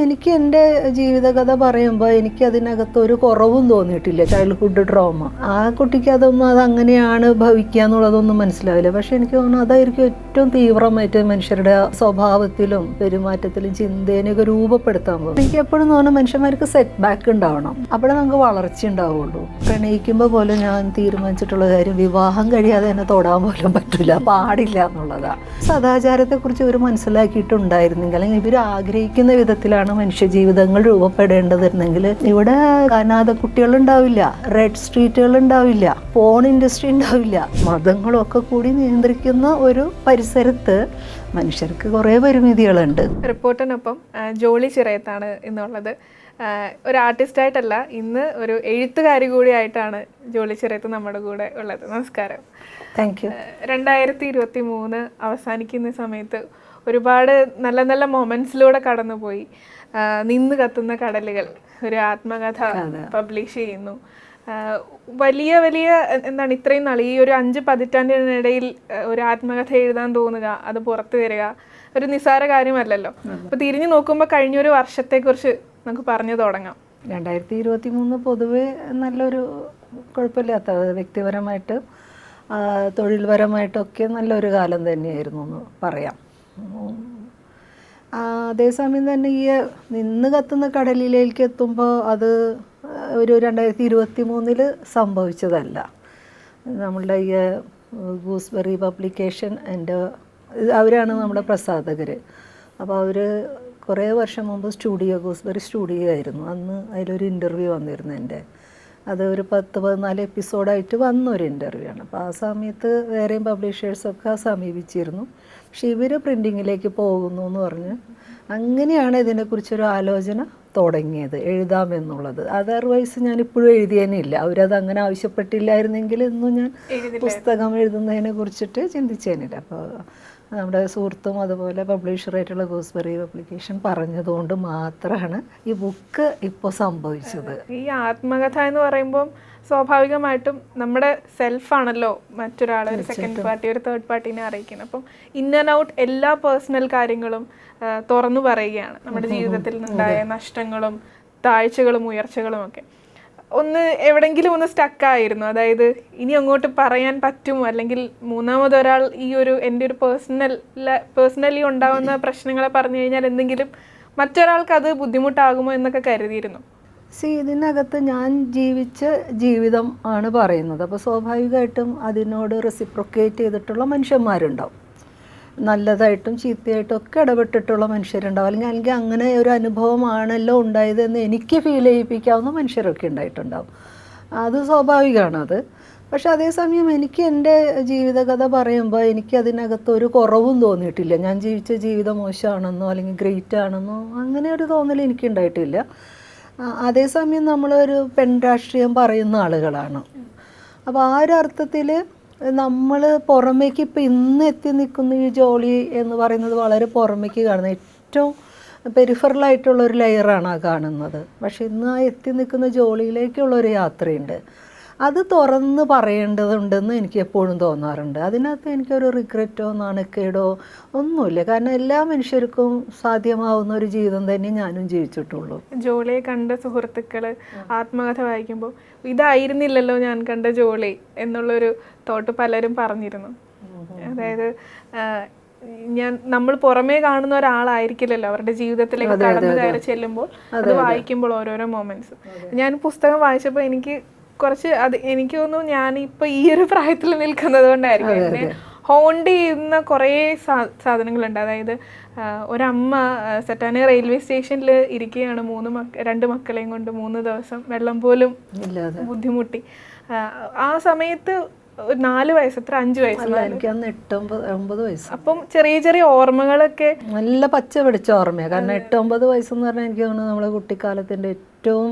എനിക്ക് എൻ്റെ ജീവിതകഥ പറയുമ്പോൾ എനിക്ക് അതിനകത്ത് ഒരു കുറവും തോന്നിയിട്ടില്ല. ചൈൽഡ്ഹുഡ് ട്രോമ, ആ കുട്ടിക്ക് അതങ്ങനെയാണ് ഭവിക്കുക എന്നുള്ളതൊന്നും മനസ്സിലാവില്ല. പക്ഷെ എനിക്ക് തോന്നുന്നു അതായിരിക്കും ഏറ്റവും തീവ്രമായിട്ട് മനുഷ്യരുടെ സ്വഭാവത്തിലും പെരുമാറ്റത്തിലും ചിന്തേനെയൊക്കെ രൂപപ്പെടുത്താൻ പോകും. എനിക്ക് എപ്പോഴും തോന്നുന്നു മനുഷ്യന്മാർക്ക് സെറ്റ് ബാക്ക് ഉണ്ടാവണം, അവിടെ നമുക്ക് വളർച്ച ഉണ്ടാവുള്ളൂ. പ്രണയിക്കുമ്പോൾ പോലും ഞാൻ തീരുമാനിച്ചിട്ടുള്ള കാര്യം വിവാഹം കഴിയാതെ തന്നെ തൊടാൻ പോലും പറ്റില്ല, പാടില്ല എന്നുള്ളതാണ്. സദാചാരത്തെക്കുറിച്ച് ഇവർ മനസ്സിലാക്കിയിട്ടുണ്ടായിരുന്നെങ്കിൽ, അല്ലെങ്കിൽ ഇവർ ആഗ്രഹിക്കുന്ന വിധത്തിലാണ് മനുഷ്യജീവിതങ്ങൾ രൂപപ്പെടേണ്ടതെങ്കിൽ ഇവിടെ അനാഥ കുട്ടികളുണ്ടാവില്ല, റെഡ് സ്ട്രീറ്റുകൾ ഉണ്ടാവില്ല, ഫോൺ ഇൻഡസ്ട്രി ഉണ്ടാവില്ല. മതങ്ങളൊക്കെ കൂടി നിയന്ത്രിക്കുന്ന ഒരു പരിസരത്ത് മനുഷ്യർക്ക് കുറേ പരിമിതികളുണ്ട്. റിപ്പോർട്ടിനൊപ്പം ജോളി ചിറയത്താണ് ഇന്നുള്ളത്. ഒരു ആർട്ടിസ്റ്റായിട്ടല്ല, ഇന്ന് ഒരു എഴുത്തുകാരി കൂടിയായിട്ടാണ് ജോളി ചിറയത്ത് നമ്മുടെ കൂടെ ഉള്ളത്. നമസ്കാരം. Thank you. 2023 അവസാനിക്കുന്ന സമയത്ത് ഒരുപാട് നല്ല നല്ല മൊമെന്റ്സിലൂടെ കടന്നുപോയി. നിന്ന് കത്തുന്ന കടലുകൾ ഒരു ആത്മകഥ പബ്ലിഷ് ചെയ്യുന്നു. വലിയ വലിയ എന്താണ് ഇത്രയും നാൾ ഈ ഒരു 5 പതിറ്റാണ്ടിനിടയിൽ ഒരു ആത്മകഥ എഴുതാൻ തോന്നുക, അത് പുറത്തു വരിക ഒരു നിസ്സാര കാര്യമല്ലല്ലോ. അപ്പോൾ തിരിഞ്ഞു നോക്കുമ്പോൾ കഴിഞ്ഞൊരു വർഷത്തെക്കുറിച്ച് നമുക്ക് പറഞ്ഞു തുടങ്ങാം. 2023 പൊതുവെ നല്ലൊരു കുഴപ്പമില്ലാത്ത, വ്യക്തിപരമായിട്ട് തൊഴിൽപരമായിട്ടൊക്കെ നല്ലൊരു കാലം തന്നെയായിരുന്നു എന്ന് പറയാം. അതേസമയം തന്നെ ഈ നിന്ന് കത്തുന്ന കടലിലേക്ക് എത്തുമ്പോൾ അത് ഒരു 2023 സംഭവിച്ചതല്ല. നമ്മളുടെ ഈ ഗൂസ്ബെറി പബ്ലിക്കേഷൻ അവരാണ് നമ്മുടെ പ്രസാധകർ. അപ്പോൾ അവർ കുറേ വർഷം മുമ്പ് ഗൂസ്ബെറി സ്റ്റുഡിയോ ആയിരുന്നു. അന്ന് അതിലൊരു ഇൻ്റർവ്യൂ വന്നിരുന്നു എൻ്റെ. അത് ഒരു 10-14 എപ്പിസോഡായിട്ട് വന്നൊരു ഇൻ്റർവ്യൂ ആണ്. അപ്പോൾ ആ സമയത്ത് വേറെയും പബ്ലിഷേഴ്സൊക്കെ സമീപിച്ചിരുന്നു. പക്ഷെ ഇവർ പ്രിൻറ്റിങ്ങിലേക്ക് പോകുന്നു എന്ന് പറഞ്ഞ് അങ്ങനെയാണ് ഇതിനെക്കുറിച്ചൊരു ആലോചന തുടങ്ങിയത്, എഴുതാമെന്നുള്ളത്. അതർവൈസ് ഞാനിപ്പോഴും എഴുതിയേനില്ല. അവരത് അങ്ങനെ ആവശ്യപ്പെട്ടില്ലായിരുന്നെങ്കിൽ ഇന്നും ഞാൻ പുസ്തകം എഴുതുന്നതിനെ കുറിച്ചിട്ട് ചിന്തിച്ചേനില്ല. അപ്പോൾ നമ്മുടെ സുഹൃത്തും അതുപോലെ പബ്ലിഷറായിട്ടുള്ള ഗൂസ്ബെറി പബ്ലിക്കേഷൻ പറഞ്ഞതുകൊണ്ട് മാത്രമാണ് ഈ ബുക്ക് ഇപ്പോൾ സംഭവിച്ചത്. ഈ ആത്മകഥ എന്ന് പറയുമ്പോൾ സ്വാഭാവികമായിട്ടും നമ്മുടെ സെൽഫാണല്ലോ മറ്റൊരാൾ, ഒരു സെക്കൻഡ് പാർട്ടി, ഒരു തേർഡ് പാർട്ടീനെ അറിയിക്കുന്നത്. അപ്പം ഇൻ ആൻഡ് ഔട്ട് എല്ലാ പേഴ്സണൽ കാര്യങ്ങളും തുറന്നു പറയുകയാണ്. നമ്മുടെ ജീവിതത്തിൽ നിന്നുണ്ടായ നഷ്ടങ്ങളും താഴ്ചകളും ഉയർച്ചകളും ഒക്കെ. എവിടെങ്കിലും ഒന്ന് സ്റ്റക്കായിരുന്നു. അതായത് ഇനി അങ്ങോട്ട് പറയാൻ പറ്റുമോ, അല്ലെങ്കിൽ മൂന്നാമതൊരാൾ ഈ ഒരു എൻ്റെ ഒരു പേഴ്സണലി ഉണ്ടാകുന്ന പ്രശ്നങ്ങളെ പറഞ്ഞു കഴിഞ്ഞാൽ എന്തെങ്കിലും മറ്റൊരാൾക്ക് അത് ബുദ്ധിമുട്ടാകുമോ എന്നൊക്കെ കരുതിയിരുന്നു. ഇതിനകത്ത് ഞാൻ ജീവിച്ച ജീവിതം ആണ് പറയുന്നത്. അപ്പോൾ സ്വാഭാവികമായിട്ടും അതിനോട് റെസിപ്രൊക്കേറ്റ് ചെയ്തിട്ടുള്ള മനുഷ്യന്മാരുണ്ടാവും. നല്ലതായിട്ടും ചീത്തയായിട്ടും ഒക്കെ ഇടപെട്ടിട്ടുള്ള മനുഷ്യരുണ്ടാവും. അല്ലെങ്കിൽ അങ്ങനെ ഒരു അനുഭവമാണല്ലോ ഉണ്ടായതെന്ന് എനിക്ക് ഫീൽ ചെയ്യിപ്പിക്കാവുന്ന മനുഷ്യരൊക്കെ ഉണ്ടായിട്ടുണ്ടാവും. അത് സ്വാഭാവികമാണത്. പക്ഷെ അതേസമയം എനിക്ക് എൻ്റെ ജീവിതകഥ പറയുമ്പോൾ എനിക്ക് അതിനകത്ത് ഒരു കുറവും തോന്നിയിട്ടില്ല. ഞാൻ ജീവിച്ച ജീവിതം മോശമാണെന്നോ അല്ലെങ്കിൽ ഗ്രേറ്റ് ആണെന്നോ അങ്ങനെ ഒരു തോന്നൽ എനിക്കുണ്ടായിട്ടില്ല. അതേസമയം നമ്മളൊരു പെൺ രാഷ്ട്രീയം പറയുന്ന ആളുകളാണ്. അപ്പോൾ ആ ഒരു അർത്ഥത്തിൽ നമ്മൾ പുറമേക്ക് ഇപ്പോൾ ഇന്ന് എത്തി നിൽക്കുന്ന ഈ ജോളി എന്ന് പറയുന്നത് വളരെ പുറമേക്ക് കാണുന്നത്, ഏറ്റവും പെരിഫറലായിട്ടുള്ളൊരു ലെയറാണ് ആ കാണുന്നത്. പക്ഷെ ഇന്ന് ആ എത്തി നിൽക്കുന്ന ജോളിയിലേക്കുള്ളൊരു യാത്രയുണ്ട്. അത് തുറന്ന് പറയേണ്ടതുണ്ടെന്ന് എനിക്ക് എപ്പോഴും തോന്നാറുണ്ട്. അതിനകത്ത് എനിക്കൊരു റിഗ്രറ്റോ നാണക്കേടോ ഒന്നുമില്ല. കാരണം എല്ലാ മനുഷ്യർക്കും സാധ്യമാവുന്ന ഒരു ജീവിതം തന്നെ ഞാനും ജീവിച്ചിട്ടുള്ളൂ. ജോളിയെ കണ്ട സുഹൃത്തുക്കൾ ആത്മകഥ വായിക്കുമ്പോൾ ഇതായിരുന്നില്ലല്ലോ ഞാൻ കണ്ട ജോളി എന്നുള്ളൊരു തോട്ട് പലരും പറഞ്ഞിരുന്നു. അതായത് നമ്മൾ പുറമേ കാണുന്ന ഒരാളായിരിക്കില്ലല്ലോ അവരുടെ ജീവിതത്തിലേക്ക് കടന്നു കയറി ചെല്ലുമ്പോൾ അത് വായിക്കുമ്പോൾ ഓരോരോ മൊമെന്റ്സ്. ഞാൻ പുസ്തകം വായിച്ചപ്പോൾ എനിക്ക് തോന്നുന്നു ഞാനിപ്പോൾ ഈ ഒരു പ്രായത്തിൽ നിൽക്കുന്നത് കൊണ്ടായിരിക്കും എന്നെ ഹോണ്ട് ചെയ്യുന്ന കുറേ സാധനങ്ങളുണ്ട്. അതായത് ഒരമ്മ സെറ്റാനെ റെയിൽവേ സ്റ്റേഷനിൽ ഇരിക്കുകയാണ് 2 മക്കളെയും കൊണ്ട് 3 ദിവസം വെള്ളം പോലും ബുദ്ധിമുട്ടി. ആ സമയത്ത് 4 വയസ്സ്, 5 വയസ്സ്. അപ്പം ചെറിയ ചെറിയ ഓർമ്മകളൊക്കെ നല്ല പച്ച പിടിച്ച ഓർമ്മയാണ്. കാരണം 8-9 വയസ്സെന്ന് പറഞ്ഞാൽ എനിക്ക് തോന്നുന്നു നമ്മുടെ കുട്ടിക്കാലത്തിൻ്റെ ഏറ്റവും,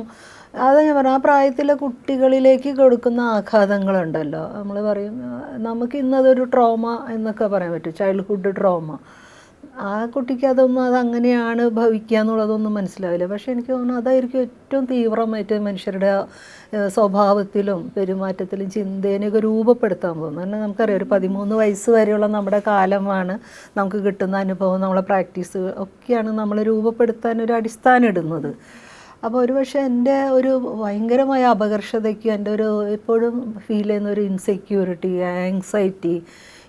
അതാ ഞാൻ പറഞ്ഞു, ആ പ്രായത്തിലെ കുട്ടികളിലേക്ക് കൊടുക്കുന്ന ആഘാതങ്ങളുണ്ടല്ലോ. നമ്മൾ പറയും നമുക്ക് ഇന്നതൊരു ട്രോമ എന്നൊക്കെ പറയാൻ പറ്റും, ചൈൽഡ്ഹുഡ് ട്രോമ. ആ കുട്ടിക്ക് അതങ്ങനെയാണ് ഭവിക്കുക എന്നുള്ളതൊന്നും മനസ്സിലാവില്ല. പക്ഷെ എനിക്ക് തോന്നുന്നു അതായിരിക്കും ഏറ്റവും തീവ്രമായിട്ട് മനുഷ്യരുടെ സ്വഭാവത്തിലും പെരുമാറ്റത്തിലും ചിന്തേനെയൊക്കെ രൂപപ്പെടുത്താൻ പോകുന്നത്. കാരണം നമുക്കറിയാം ഒരു 13 വയസ്സ് വരെയുള്ള നമ്മുടെ കാലമാണ് നമുക്ക് കിട്ടുന്ന അനുഭവം, നമ്മളെ പ്രാക്ടീസ് ഒക്കെയാണ് നമ്മൾ രൂപപ്പെടുത്താൻ ഒരു അടിസ്ഥാനം ഇടുന്നത്. അപ്പോൾ ഒരുപക്ഷെ എൻ്റെ ഒരു ഭയങ്കരമായ അപകർഷതയ്ക്ക് എൻ്റെ ഒരു എപ്പോഴും ഫീൽ ചെയ്യുന്ന ഒരു ഇൻസെക്യൂരിറ്റി, ആങ്സൈറ്റി,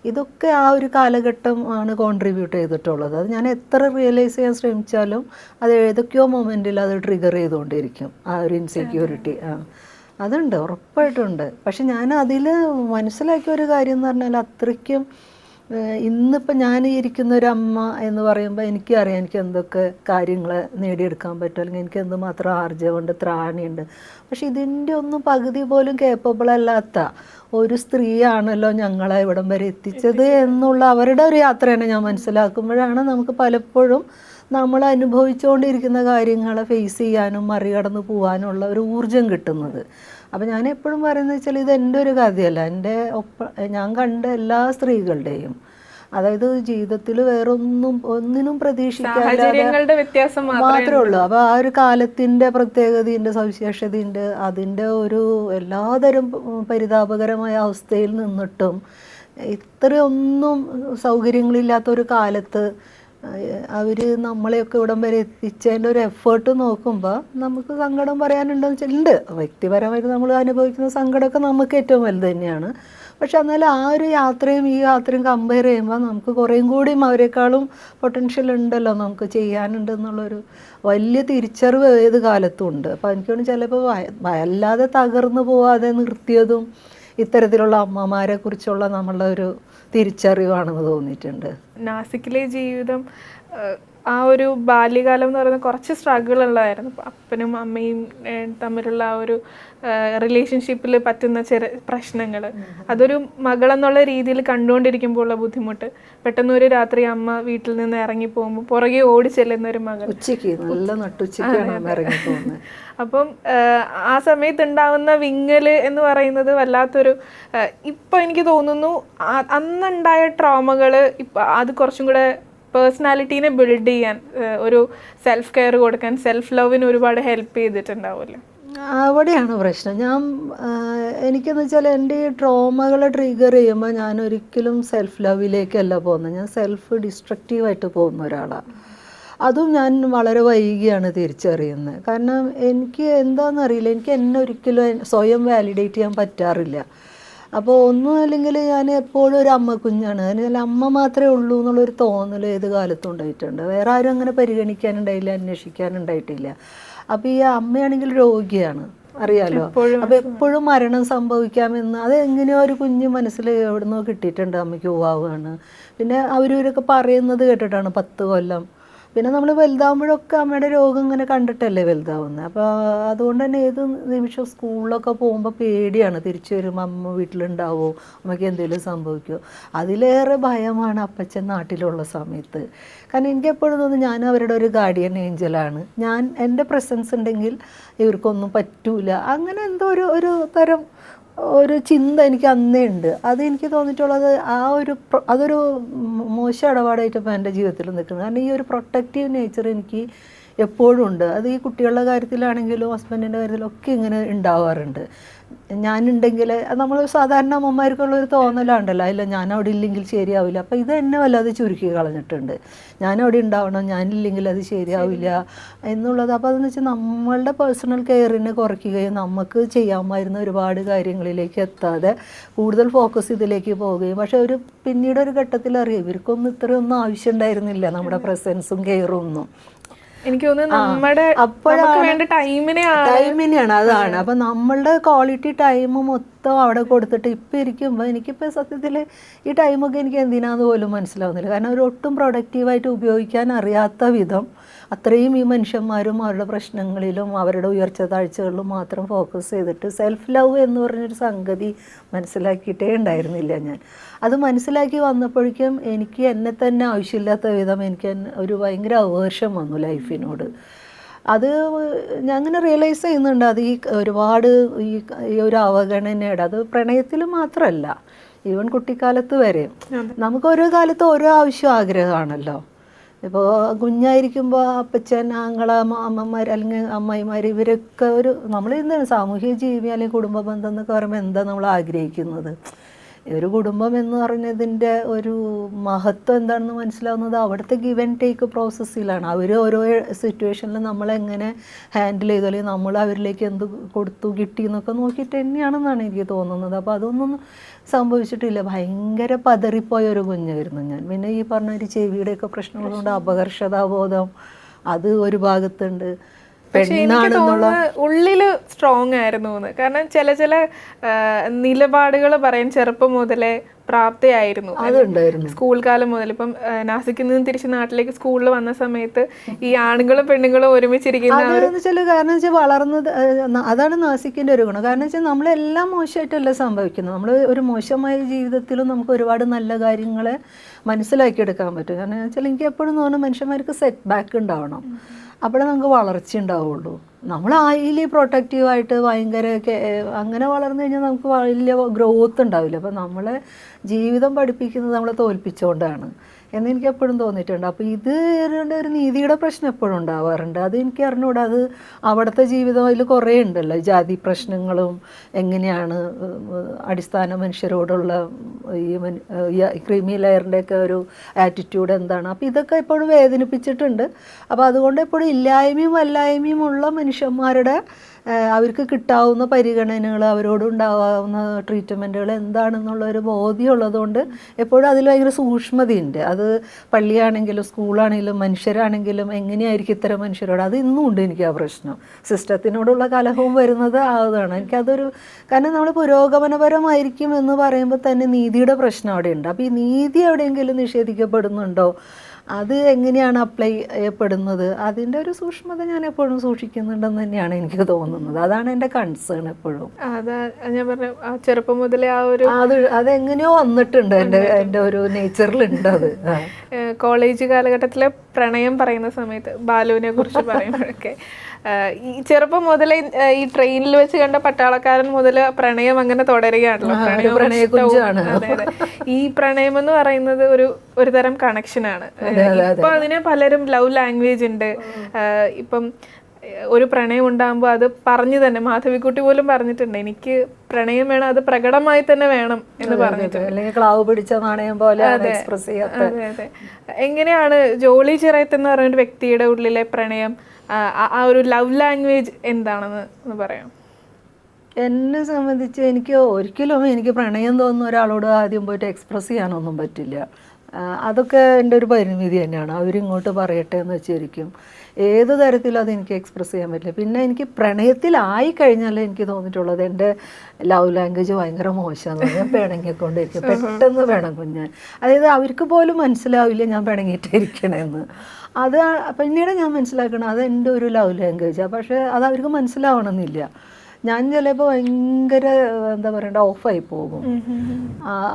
ഇതൊക്കെ ആ ഒരു കാലഘട്ടം ആണ് കോൺട്രിബ്യൂട്ട് ചെയ്തിട്ടുള്ളത്. അത് ഞാൻ എത്ര റിയലൈസ് ചെയ്യാൻ ശ്രമിച്ചാലും അത് ഏതൊക്കെയോ മൊമെൻറ്റിൽ അത് ട്രിഗർ ചെയ്തുകൊണ്ടിരിക്കും, ആ ഒരു ഇൻസെക്യൂരിറ്റി. അതുണ്ട്, ഉറപ്പായിട്ടുണ്ട്. പക്ഷെ ഞാൻ അതിൽ മനസ്സിലാക്കിയ ഒരു കാര്യം എന്ന് പറഞ്ഞാൽ അത്രയ്ക്കും ഇന്നിപ്പോൾ ഞാൻ ഇരിക്കുന്ന ഒരു അമ്മ എന്ന് പറയുമ്പോൾ എനിക്കറിയാം എനിക്ക് എന്തൊക്കെ കാര്യങ്ങൾ നേടിയെടുക്കാൻ പറ്റും, അല്ലെങ്കിൽ എനിക്ക് എന്തുമാത്രം ആർജവമുണ്ട്, ത്രാണിയുണ്ട്. പക്ഷെ ഇതിൻ്റെ ഒന്നും പകുതി പോലും കേപ്പബിൾ അല്ലാത്ത ഒരു സ്ത്രീയാണല്ലോ ഞങ്ങളെ ഇവിടം വരെ എത്തിച്ചത് എന്നുള്ള അവരുടെ ഒരു യാത്രയാണ് ഞാൻ മനസ്സിലാക്കുമ്പോഴാണ് നമുക്ക് പലപ്പോഴും നമ്മൾ അനുഭവിച്ചുകൊണ്ടിരിക്കുന്ന കാര്യങ്ങളെ ഫേസ് ചെയ്യാനും മറികടന്ന് പോകാനുള്ള ഒരു ഊർജം കിട്ടുന്നത്. അപ്പോൾ ഞാൻ എപ്പോഴും പറയുന്നത് വെച്ചാൽ ഇത് എൻ്റെ ഒരു കഥയല്ല, എൻ്റെ ഞാൻ കണ്ട എല്ലാ സ്ത്രീകളുടെയും, അതായത് ജീവിതത്തിൽ വേറെ ഒന്നിനും പ്രതീക്ഷിക്കാതെ വ്യത്യാസം മാത്രമേ ഉള്ളൂ. അപ്പോൾ ആ ഒരു കാലത്തിൻ്റെ പ്രത്യേകതയുണ്ട്, സവിശേഷതയുണ്ട്. അതിൻ്റെ ഒരു എല്ലാതരം പരിതാപകരമായ അവസ്ഥയിൽ നിന്നിട്ടും ഇത്രയൊന്നും സൗകര്യങ്ങളില്ലാത്തൊരു കാലത്ത് അവർ നമ്മളെയൊക്കെ ഇവിടം വരെ എത്തിച്ചതിൻ്റെ ഒരു എഫേർട്ട് നോക്കുമ്പോൾ നമുക്ക് സങ്കടം പറയാനുണ്ടോയെന്ന് വെച്ചാൽ ഉണ്ട്. വ്യക്തിപരമായിട്ട് നമ്മൾ അനുഭവിക്കുന്ന സങ്കടമൊക്കെ നമുക്ക് ഏറ്റവും വലുത് തന്നെയാണ്. പക്ഷെ എന്നാലും ആ ഒരു യാത്രയും ഈ യാത്രയും കമ്പയർ ചെയ്യുമ്പോൾ നമുക്ക് കുറേയും കൂടിയും അവരെക്കാളും പൊട്ടൻഷ്യൽ ഉണ്ടല്ലോ, നമുക്ക് ചെയ്യാനുണ്ടെന്നുള്ളൊരു വലിയ തിരിച്ചറിവ് ഏത് കാലത്തും ഉണ്ട്. അപ്പോൾ എനിക്ക് തോന്നുന്നു ചിലപ്പോൾ വല്ലാതെ തകർന്നു പോവാതെ നിർത്തിയതും ഇത്തരത്തിലുള്ള അമ്മമാരെ കുറിച്ചുള്ള നമ്മളുടെ ഒരു തിരിച്ചറിവാണെന്ന് തോന്നിയിട്ടുണ്ട്. നാസിക്കിലെ ജീവിതം ആ ഒരു ബാല്യകാലം എന്ന് പറയുന്നത് കുറച്ച് സ്ട്രഗിൾ ഉള്ളതായിരുന്നു. അപ്പനും അമ്മയും തമ്മിലുള്ള ആ ഒരു റിലേഷൻഷിപ്പിൽ പറ്റുന്ന ചെറിയ പ്രശ്നങ്ങൾ, അതൊരു മകളെന്നുള്ള രീതിയിൽ കണ്ടുകൊണ്ടിരിക്കുമ്പോഴുള്ള ബുദ്ധിമുട്ട്. പെട്ടെന്ന് ഒരു രാത്രി അമ്മ വീട്ടിൽ നിന്ന് ഇറങ്ങി പോകുമ്പോൾ പുറകെ ഓടി ചെല്ലുന്ന ഒരു മകൾ, അപ്പം ആ സമയത്ത് ഉണ്ടാവുന്ന വിങ്ങൽ എന്ന് പറയുന്നത് വല്ലാത്തൊരു, ഇപ്പം എനിക്ക് തോന്നുന്നു അന്നുണ്ടായ ട്രോമകൾ ഇപ്പം അത് കുറച്ചും കൂടെ പേഴ്സണാലിറ്റീനെ ബിൽഡ് ചെയ്യാൻ, ഒരു സെൽഫ് കെയർ കൊടുക്കാൻ, സെൽഫ് ലവിന് ഒരുപാട് ഹെൽപ്പ് ചെയ്തിട്ടുണ്ടാവുമല്ലോ. അവിടെയാണ് പ്രശ്നം. എനിക്കെന്ന് വെച്ചാൽ എൻ്റെ ഈ ട്രോമകളെ ട്രിഗർ ചെയ്യുമ്പോൾ ഞാൻ ഒരിക്കലും സെൽഫ് ലവിലേക്കല്ല പോകുന്നത്, ഞാൻ സെൽഫ് ഡിസ്ട്രക്റ്റീവായിട്ട് പോകുന്ന ഒരാളാണ്. അതും ഞാൻ വളരെ വൈകിയാണ് തിരിച്ചറിയുന്നത്. കാരണം എനിക്ക് എന്താണെന്നറിയില്ല, എനിക്ക് എന്നെ ഒരിക്കലും സ്വയം വാലിഡേറ്റ് ചെയ്യാൻ പറ്റാറില്ല. അപ്പോൾ ഒന്നും അല്ലെങ്കിൽ ഞാൻ എപ്പോഴും ഒരു അമ്മ കുഞ്ഞാണ്, അതിന് അമ്മ മാത്രമേ ഉള്ളൂ എന്നുള്ളൊരു തോന്നൽ ഏത് കാലത്തും ഉണ്ടായിട്ടുണ്ട്. വേറെ ആരും അങ്ങനെ പരിഗണിക്കാനുണ്ടായില്ല, അന്വേഷിക്കാനുണ്ടായിട്ടില്ല. അപ്പോൾ ഈ അമ്മയാണെങ്കിൽ രോഗിയാണ്, അറിയാലോ. അപ്പോൾ എപ്പോഴും മരണം സംഭവിക്കാമെന്ന് അത് എങ്ങനെയോ ഒരു കുഞ്ഞ് മനസ്സിൽ എവിടുന്നോ കിട്ടിയിട്ടുണ്ട്, അമ്മയ്ക്ക് ഉവാവാണ്. പിന്നെ അവരൊക്കെ പറയുന്നത് കേട്ടിട്ടാണ് 10 കൊല്ലം. പിന്നെ നമ്മൾ വലുതാകുമ്പോഴൊക്കെ അമ്മയുടെ രോഗം ഇങ്ങനെ കണ്ടിട്ടല്ലേ വലുതാവുന്നത്. അപ്പോൾ അതുകൊണ്ട് തന്നെ ഏത് നിമിഷം സ്കൂളിലൊക്കെ പോകുമ്പോൾ പേടിയാണ്, തിരിച്ചു വരുമ്പോൾ അമ്മ വീട്ടിലുണ്ടാവുമോ, അമ്മയ്ക്ക് എന്തെങ്കിലും സംഭവിക്കുമോ. അതിലേറെ ഭയമാണ് അപ്പച്ചൻ നാട്ടിലുള്ള സമയത്ത്. കാരണം എനിക്ക് എപ്പോഴും തോന്നുന്നു ഞാൻ അവരുടെ ഒരു ഗാർഡിയൻ ഏഞ്ചലാണ്, എൻ്റെ പ്രസൻസ് ഉണ്ടെങ്കിൽ ഇവർക്കൊന്നും പറ്റൂല, അങ്ങനെ എന്തോ ഒരു തരം ഒരു ചിന്ത എനിക്ക് അന്നേ ഉണ്ട്. അത് എനിക്ക് തോന്നിയിട്ടുള്ളത് അതൊരു മോശം ഇടപാടായിട്ട് ഇപ്പോൾ എൻ്റെ ജീവിതത്തിൽ നിൽക്കുന്നത്. കാരണം ഈ ഒരു പ്രൊട്ടക്റ്റീവ് നേച്ചർ എനിക്ക് എപ്പോഴും ഉണ്ട്. അത് ഈ കുട്ടികളുടെ കാര്യത്തിലാണെങ്കിലും ഹസ്ബൻഡിൻ്റെ കാര്യത്തിലൊക്കെ ഇങ്ങനെ ഉണ്ടാവാറുണ്ട്. ഞാനുണ്ടെങ്കിൽ നമ്മൾ സാധാരണ അമ്മമാർക്കുള്ളൊരു തോന്നലുണ്ടല്ലോ, ഇല്ല ഞാൻ അവിടെ ഇല്ലെങ്കിൽ ശരിയാവില്ല. അപ്പോൾ ഇത് എന്നെ വല്ലാതെ ചുരുക്കി കളഞ്ഞിട്ടുണ്ട്. ഞാനവിടെ ഉണ്ടാവണം, ഞാനില്ലെങ്കിൽ അത് ശരിയാവില്ല എന്നുള്ളത്. അപ്പോൾ അതെന്ന് വെച്ചാൽ നമ്മളുടെ പേഴ്സണൽ കെയറിനെ കുറയ്ക്കുകയും നമുക്ക് ചെയ്യാമായിരുന്ന ഒരുപാട് കാര്യങ്ങളിലേക്ക് എത്താതെ കൂടുതൽ ഫോക്കസ് ഇതിലേക്ക് പോവുകയും, പക്ഷേ പിന്നീട് ഒരു ഘട്ടത്തിൽ അറിയാം ഇവർക്കൊന്നും ഇത്രയൊന്നും ആവശ്യം ഉണ്ടായിരുന്നില്ല, നമ്മുടെ പ്രസൻസും കെയറും ഒന്നും. എനിക്ക് തോന്നുന്നു നമ്മുടെ ടൈമിനെയാണ് അതാണ്. അപ്പം നമ്മളുടെ ക്വാളിറ്റി ടൈം മൊത്തം അവിടെ കൊടുത്തിട്ട് ഇപ്പം ഇരിക്കുമ്പോൾ എനിക്കിപ്പോൾ സത്യത്തിൽ ഈ ടൈമൊക്കെ എനിക്ക് എന്തിനാന്ന് പോലും മനസ്സിലാവുന്നില്ല. കാരണം ഒട്ടും പ്രൊഡക്റ്റീവായിട്ട് ഉപയോഗിക്കാൻ അറിയാത്ത വിധം അത്രയും ഈ മനുഷ്യന്മാരും അവരുടെ പ്രശ്നങ്ങളിലും അവരുടെ ഉയർച്ച താഴ്ചകളിലും മാത്രം ഫോക്കസ് ചെയ്തിട്ട് സെൽഫ് ലവ് എന്ന് പറഞ്ഞൊരു സംഗതി മനസ്സിലാക്കിയിട്ടേ ഉണ്ടായിരുന്നില്ല ഞാൻ. അത് മനസ്സിലാക്കി വന്നപ്പോഴേക്കും എനിക്ക് എന്നെ തന്നെ ആവശ്യമില്ലാത്ത വിധം എനിക്ക് ഒരു ഭയങ്കര അവേർഷം വന്നു ലൈഫിനോട്. അത് ഞാൻ അങ്ങനെ റിയലൈസ് ചെയ്യുന്നുണ്ട്. അത് ഒരുപാട് ഈ ഒരു അവഗണനയുടെ, അത് പ്രണയത്തിൽ മാത്രമല്ല, ഈവൻ കുട്ടിക്കാലത്ത് വരെ നമുക്ക് ഓരോ കാലത്ത് ഓരോ ആവശ്യം ആഗ്രഹമാണല്ലോ. ഇപ്പോൾ കുഞ്ഞായിരിക്കുമ്പോൾ അപ്പച്ചൻ, ആങ്ങള, അമ്മമാർ അല്ലെങ്കിൽ അമ്മായിമാർ, ഇവരൊക്കെ ഒരു നമ്മൾ എന്താണ് സാമൂഹിക ജീവി അല്ലെങ്കിൽ കുടുംബ ബന്ധം എന്നൊക്കെ പറയുമ്പോൾ എന്താ നമ്മൾ ആഗ്രഹിക്കുന്നത്? ഒരു കുടുംബം എന്ന് പറഞ്ഞതിൻ്റെ ഒരു മഹത്വം എന്താണെന്ന് മനസ്സിലാവുന്നത് അവിടുത്തെ ഗിവ് ആൻഡ് ടേക്ക് പ്രോസസ്സിലാണ്. അവർ ഓരോ സിറ്റുവേഷനിൽ നമ്മളെങ്ങനെ ഹാൻഡിൽ ചെയ്തു, അല്ലെങ്കിൽ നമ്മൾ അവരിലേക്ക് എന്ത് കൊടുത്തു കിട്ടി എന്നൊക്കെ നോക്കിയിട്ട് തന്നെയാണെന്നാണ് എനിക്ക് തോന്നുന്നത്. അപ്പോൾ അതൊന്നും സംഭവിച്ചിട്ടില്ല. ഭയങ്കര പതറിപ്പോയ ഒരു കുഞ്ഞായിരുന്നു ഞാൻ. പിന്നെ ഈ പറഞ്ഞ ഒരു ചെവിയുടെയൊക്കെ പ്രശ്നങ്ങളുണ്ട്, അപകർഷതാബോധം അത് ഒരു ഭാഗത്തുണ്ട്. പക്ഷെ എനിക്ക് തോന്നുന്നത് ഉള്ളില് സ്ട്രോങ് ആയിരുന്നു എന്ന്. കാരണം ചില നിലപാടുകൾ പറയാൻ ചെറുപ്പം മുതലേ പ്രാപ്തിയായിരുന്നു. സ്കൂൾ കാലം മുതൽ. ഇപ്പം നാസിക്കിൽ നിന്ന് തിരിച്ച് നാട്ടിലേക്ക് സ്കൂളിൽ വന്ന സമയത്ത് ഈ ആണുങ്ങളും പെണ്ണുങ്ങളും ഒരുമിച്ചിരിക്കുന്ന കാരണം വെച്ചാൽ വളർന്നത് അതാണ് നാസിക്കിന്റെ ഒരു ഗുണം. കാരണം വെച്ചാൽ നമ്മളെല്ലാം മോശമായിട്ടല്ല സംഭവിക്കുന്നത്. നമ്മൾ ഒരു മോശമായ ജീവിതത്തിലും നമുക്ക് ഒരുപാട് നല്ല കാര്യങ്ങളെ മനസ്സിലാക്കിയെടുക്കാൻ പറ്റും. കാരണം വെച്ചാൽ എനിക്ക് എപ്പോഴും തോന്നുന്നു മനുഷ്യന്മാർക്ക് സെറ്റ് ബാക്ക് ഉണ്ടാവണം, അപ്പോഴേ നമുക്ക് വളർച്ച ഉണ്ടാവുള്ളൂ. നമ്മൾ ഹൈലി പ്രൊട്ടക്റ്റീവായിട്ട് ഭയങ്കര അങ്ങനെ വളർന്നു കഴിഞ്ഞാൽ നമുക്ക് വലിയ ഗ്രോത്ത് ഉണ്ടാവില്ല. അപ്പോൾ നമ്മളെ ജീവിതം പഠിപ്പിക്കുന്നത് നമ്മളെ തോൽപ്പിച്ചുകൊണ്ടാണ് എന്ന് എനിക്ക് എപ്പോഴും തോന്നിയിട്ടുണ്ട്. അപ്പോൾ ഇത് ഒരു നീതിയുടെ പ്രശ്നം എപ്പോഴും ഉണ്ടാവാറുണ്ട്. അത് എനിക്ക് അറിഞ്ഞൂടാ. അത് അവിടുത്തെ ജീവിതം അതിൽ കുറേ ഉണ്ടല്ലോ, ജാതി പ്രശ്നങ്ങളും എങ്ങനെയാണ് അടിസ്ഥാന മനുഷ്യരോടുള്ള ഈ ക്രീമി ലെയറിൻ്റെയൊക്കെ ഒരു ആറ്റിറ്റ്യൂഡ് എന്താണ്. അപ്പോൾ ഇതൊക്കെ എപ്പോഴും വേദനിപ്പിച്ചിട്ടുണ്ട്. അപ്പോൾ അതുകൊണ്ട് എപ്പോഴും ഇല്ലായ്മയും വല്ലായ്മയും ഉള്ള മനുഷ്യന്മാരുടെ അവർക്ക് കിട്ടാവുന്ന പരിഗണനകൾ, അവരോടുണ്ടാവാവുന്ന ട്രീറ്റ്മെൻറ്റുകൾ എന്താണെന്നുള്ളൊരു ബോധ്യമുള്ളതുകൊണ്ട് എപ്പോഴും അതിൽ ഭയങ്കര സൂക്ഷ്മതയുണ്ട്. അത് പള്ളിയാണെങ്കിലും സ്കൂളാണെങ്കിലും മനുഷ്യരാണെങ്കിലും എങ്ങനെയായിരിക്കും ഇത്തരം മനുഷ്യരോട്, അത് ഇന്നും ഉണ്ട് എനിക്ക് ആ പ്രശ്നം. സിസ്റ്റത്തിനോടുള്ള കലഹവും വരുന്നത് അതാണ്. എനിക്കതൊരു കാരണം നമ്മൾ പുരോഗമനപരമായിരിക്കും എന്ന് പറയുമ്പോൾ തന്നെ നീതിയുടെ പ്രശ്നം അവിടെ ഉണ്ട്. അപ്പോൾ ഈ നീതി എവിടെയെങ്കിലും നിഷേധിക്കപ്പെടുന്നുണ്ടോ, അത് എങ്ങനെയാണ് അപ്ലൈ ചെയ്യപ്പെടുന്നത്, അതിൻ്റെ ഒരു സൂക്ഷ്മത ഞാൻ എപ്പോഴും സൂക്ഷിക്കുന്നുണ്ടെന്ന് തന്നെയാണ് എനിക്ക് തോന്നുന്നത്. അതാണ് എൻ്റെ കൺസേൺ എപ്പോഴും. അതാ ഞാൻ പറഞ്ഞു, ചെറുപ്പം മുതലേ ആ ഒരു അതെങ്ങനെയോ വന്നിട്ടുണ്ട്, എൻ്റെ ഒരു നേച്ചറിലുണ്ട് അത്. കോളേജ് കാലഘട്ടത്തിലെ പ്രണയം പറയുന്ന സമയത്ത് ബാലുവിനെ കുറിച്ച് പറയുമ്പോഴൊക്കെ ഈ ചെറുപ്പം മുതലേ ഈ ട്രെയിനിൽ വെച്ച് കണ്ട പട്ടാളക്കാരൻ മുതൽ പ്രണയം അങ്ങനെ തുടരുകയാണല്ലോ. അതെ. ഈ പ്രണയം എന്ന് പറയുന്നത് ഒരു തരം കണക്ഷനാണ്. ഇപ്പൊ അതിന് പലരും ലവ് ലാംഗ്വേജ് ഉണ്ട്. ഇപ്പം ഒരു പ്രണയം ഉണ്ടാകുമ്പോൾ അത് പറഞ്ഞു തന്നെ, മാധവിക്കുട്ടി പോലും പറഞ്ഞിട്ടുണ്ട്, എനിക്ക് പ്രണയം വേണം, അത് പ്രകടമായി തന്നെ വേണം എന്ന് പറഞ്ഞിട്ടുണ്ട്. ക്ലാവ് പിടിച്ച നാണയം പോലെ. അതെ. എങ്ങനെയാണ് ജോളി ചിറയത്ത് എന്ന് പറയുന്ന ഒരു വ്യക്തിയുടെ ഉള്ളിലെ പ്രണയം, ആ ഒരു ലവ് ലാംഗ്വേജ് എന്താണെന്ന് പറയാം? എന്നെ സംബന്ധിച്ച് എനിക്ക് പ്രണയം തോന്നുന്ന ഒരാളോട് ആദ്യം പോയിട്ട് എക്സ്പ്രസ് ചെയ്യാനൊന്നും പറ്റില്ല. അതൊക്കെ എൻ്റെ ഒരു പരിമിതി തന്നെയാണ്. അവരിങ്ങോട്ട് പറയട്ടെ എന്ന് വെച്ചിരിക്കും. ഏത് തരത്തിലും അതെനിക്ക് എക്സ്പ്രസ് ചെയ്യാൻ പറ്റില്ല. പിന്നെ എനിക്ക് പ്രണയത്തിലായി കഴിഞ്ഞാൽ എനിക്ക് തോന്നിയിട്ടുള്ളത് എൻ്റെ ലവ് ലാംഗ്വേജ് ഭയങ്കര മോശമാണ്. ഞാൻ പിണങ്ങിക്കൊണ്ടിരിക്കും, പെട്ടെന്ന് പിണങ്ങും ഞാൻ. അതായത് അവർക്ക് പോലും മനസ്സിലാവില്ല ഞാൻ പിണങ്ങിയിട്ടിരിക്കണമെന്ന്. അത് പിന്നീട് ഞാൻ മനസ്സിലാക്കണം അത് എൻ്റെ ഒരു ലവ് ലാംഗ്വേജാണ്. പക്ഷേ അത് അവർക്ക് മനസ്സിലാവണമെന്നില്ല. ഞാൻ ചിലപ്പോൾ ഭയങ്കര എന്താ പറയണ്ട ഓഫായി പോകും.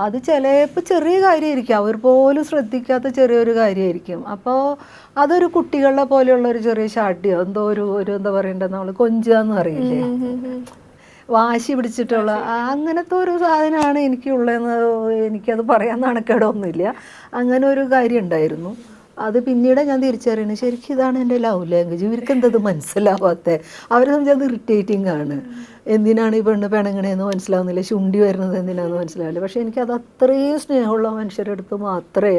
അത് ചിലപ്പോൾ ചെറിയ കാര്യമായിരിക്കും, അവർ പോലും ശ്രദ്ധിക്കാത്ത ചെറിയൊരു കാര്യമായിരിക്കും. അപ്പോൾ അതൊരു കുട്ടികളെ പോലെയുള്ള ഒരു ചെറിയ ഷാട്ടിയോ എന്തോ ഒരു എന്താ പറയണ്ടത്, നമ്മൾ കൊഞ്ചുകയെന്ന് അറിയില്ലേ, വാശി പിടിച്ചിട്ടുള്ള അങ്ങനത്തെ ഒരു സാധനമാണ് എനിക്കുള്ളതെന്ന് എനിക്കത് പറയാൻ നാണക്കേടൊന്നുമില്ല. അങ്ങനെ ഒരു കാര്യം ഉണ്ടായിരുന്നു. അത് പിന്നീട് ഞാൻ തിരിച്ചറിയണം ശരിക്കും ഇതാണ് എൻ്റെ ലവ് ലാംഗ്വേജ്. ഇവർക്ക് എന്തത് മനസ്സിലാവാത്ത, അവരെ സംബന്ധിച്ച് അത് ഇറിറ്റേറ്റിംഗ് ആണ്. എന്തിനാണ് ഈ പെണ്ണ് പിണങ്ങണേന്ന് മനസ്സിലാവുന്നില്ല, ചുണ്ടി വരുന്നത് എന്തിനാണെന്ന് മനസ്സിലാവില്ല. പക്ഷേ എനിക്കത് അത്രയും സ്നേഹമുള്ള മനുഷ്യരുടെ അടുത്ത് മാത്രമേ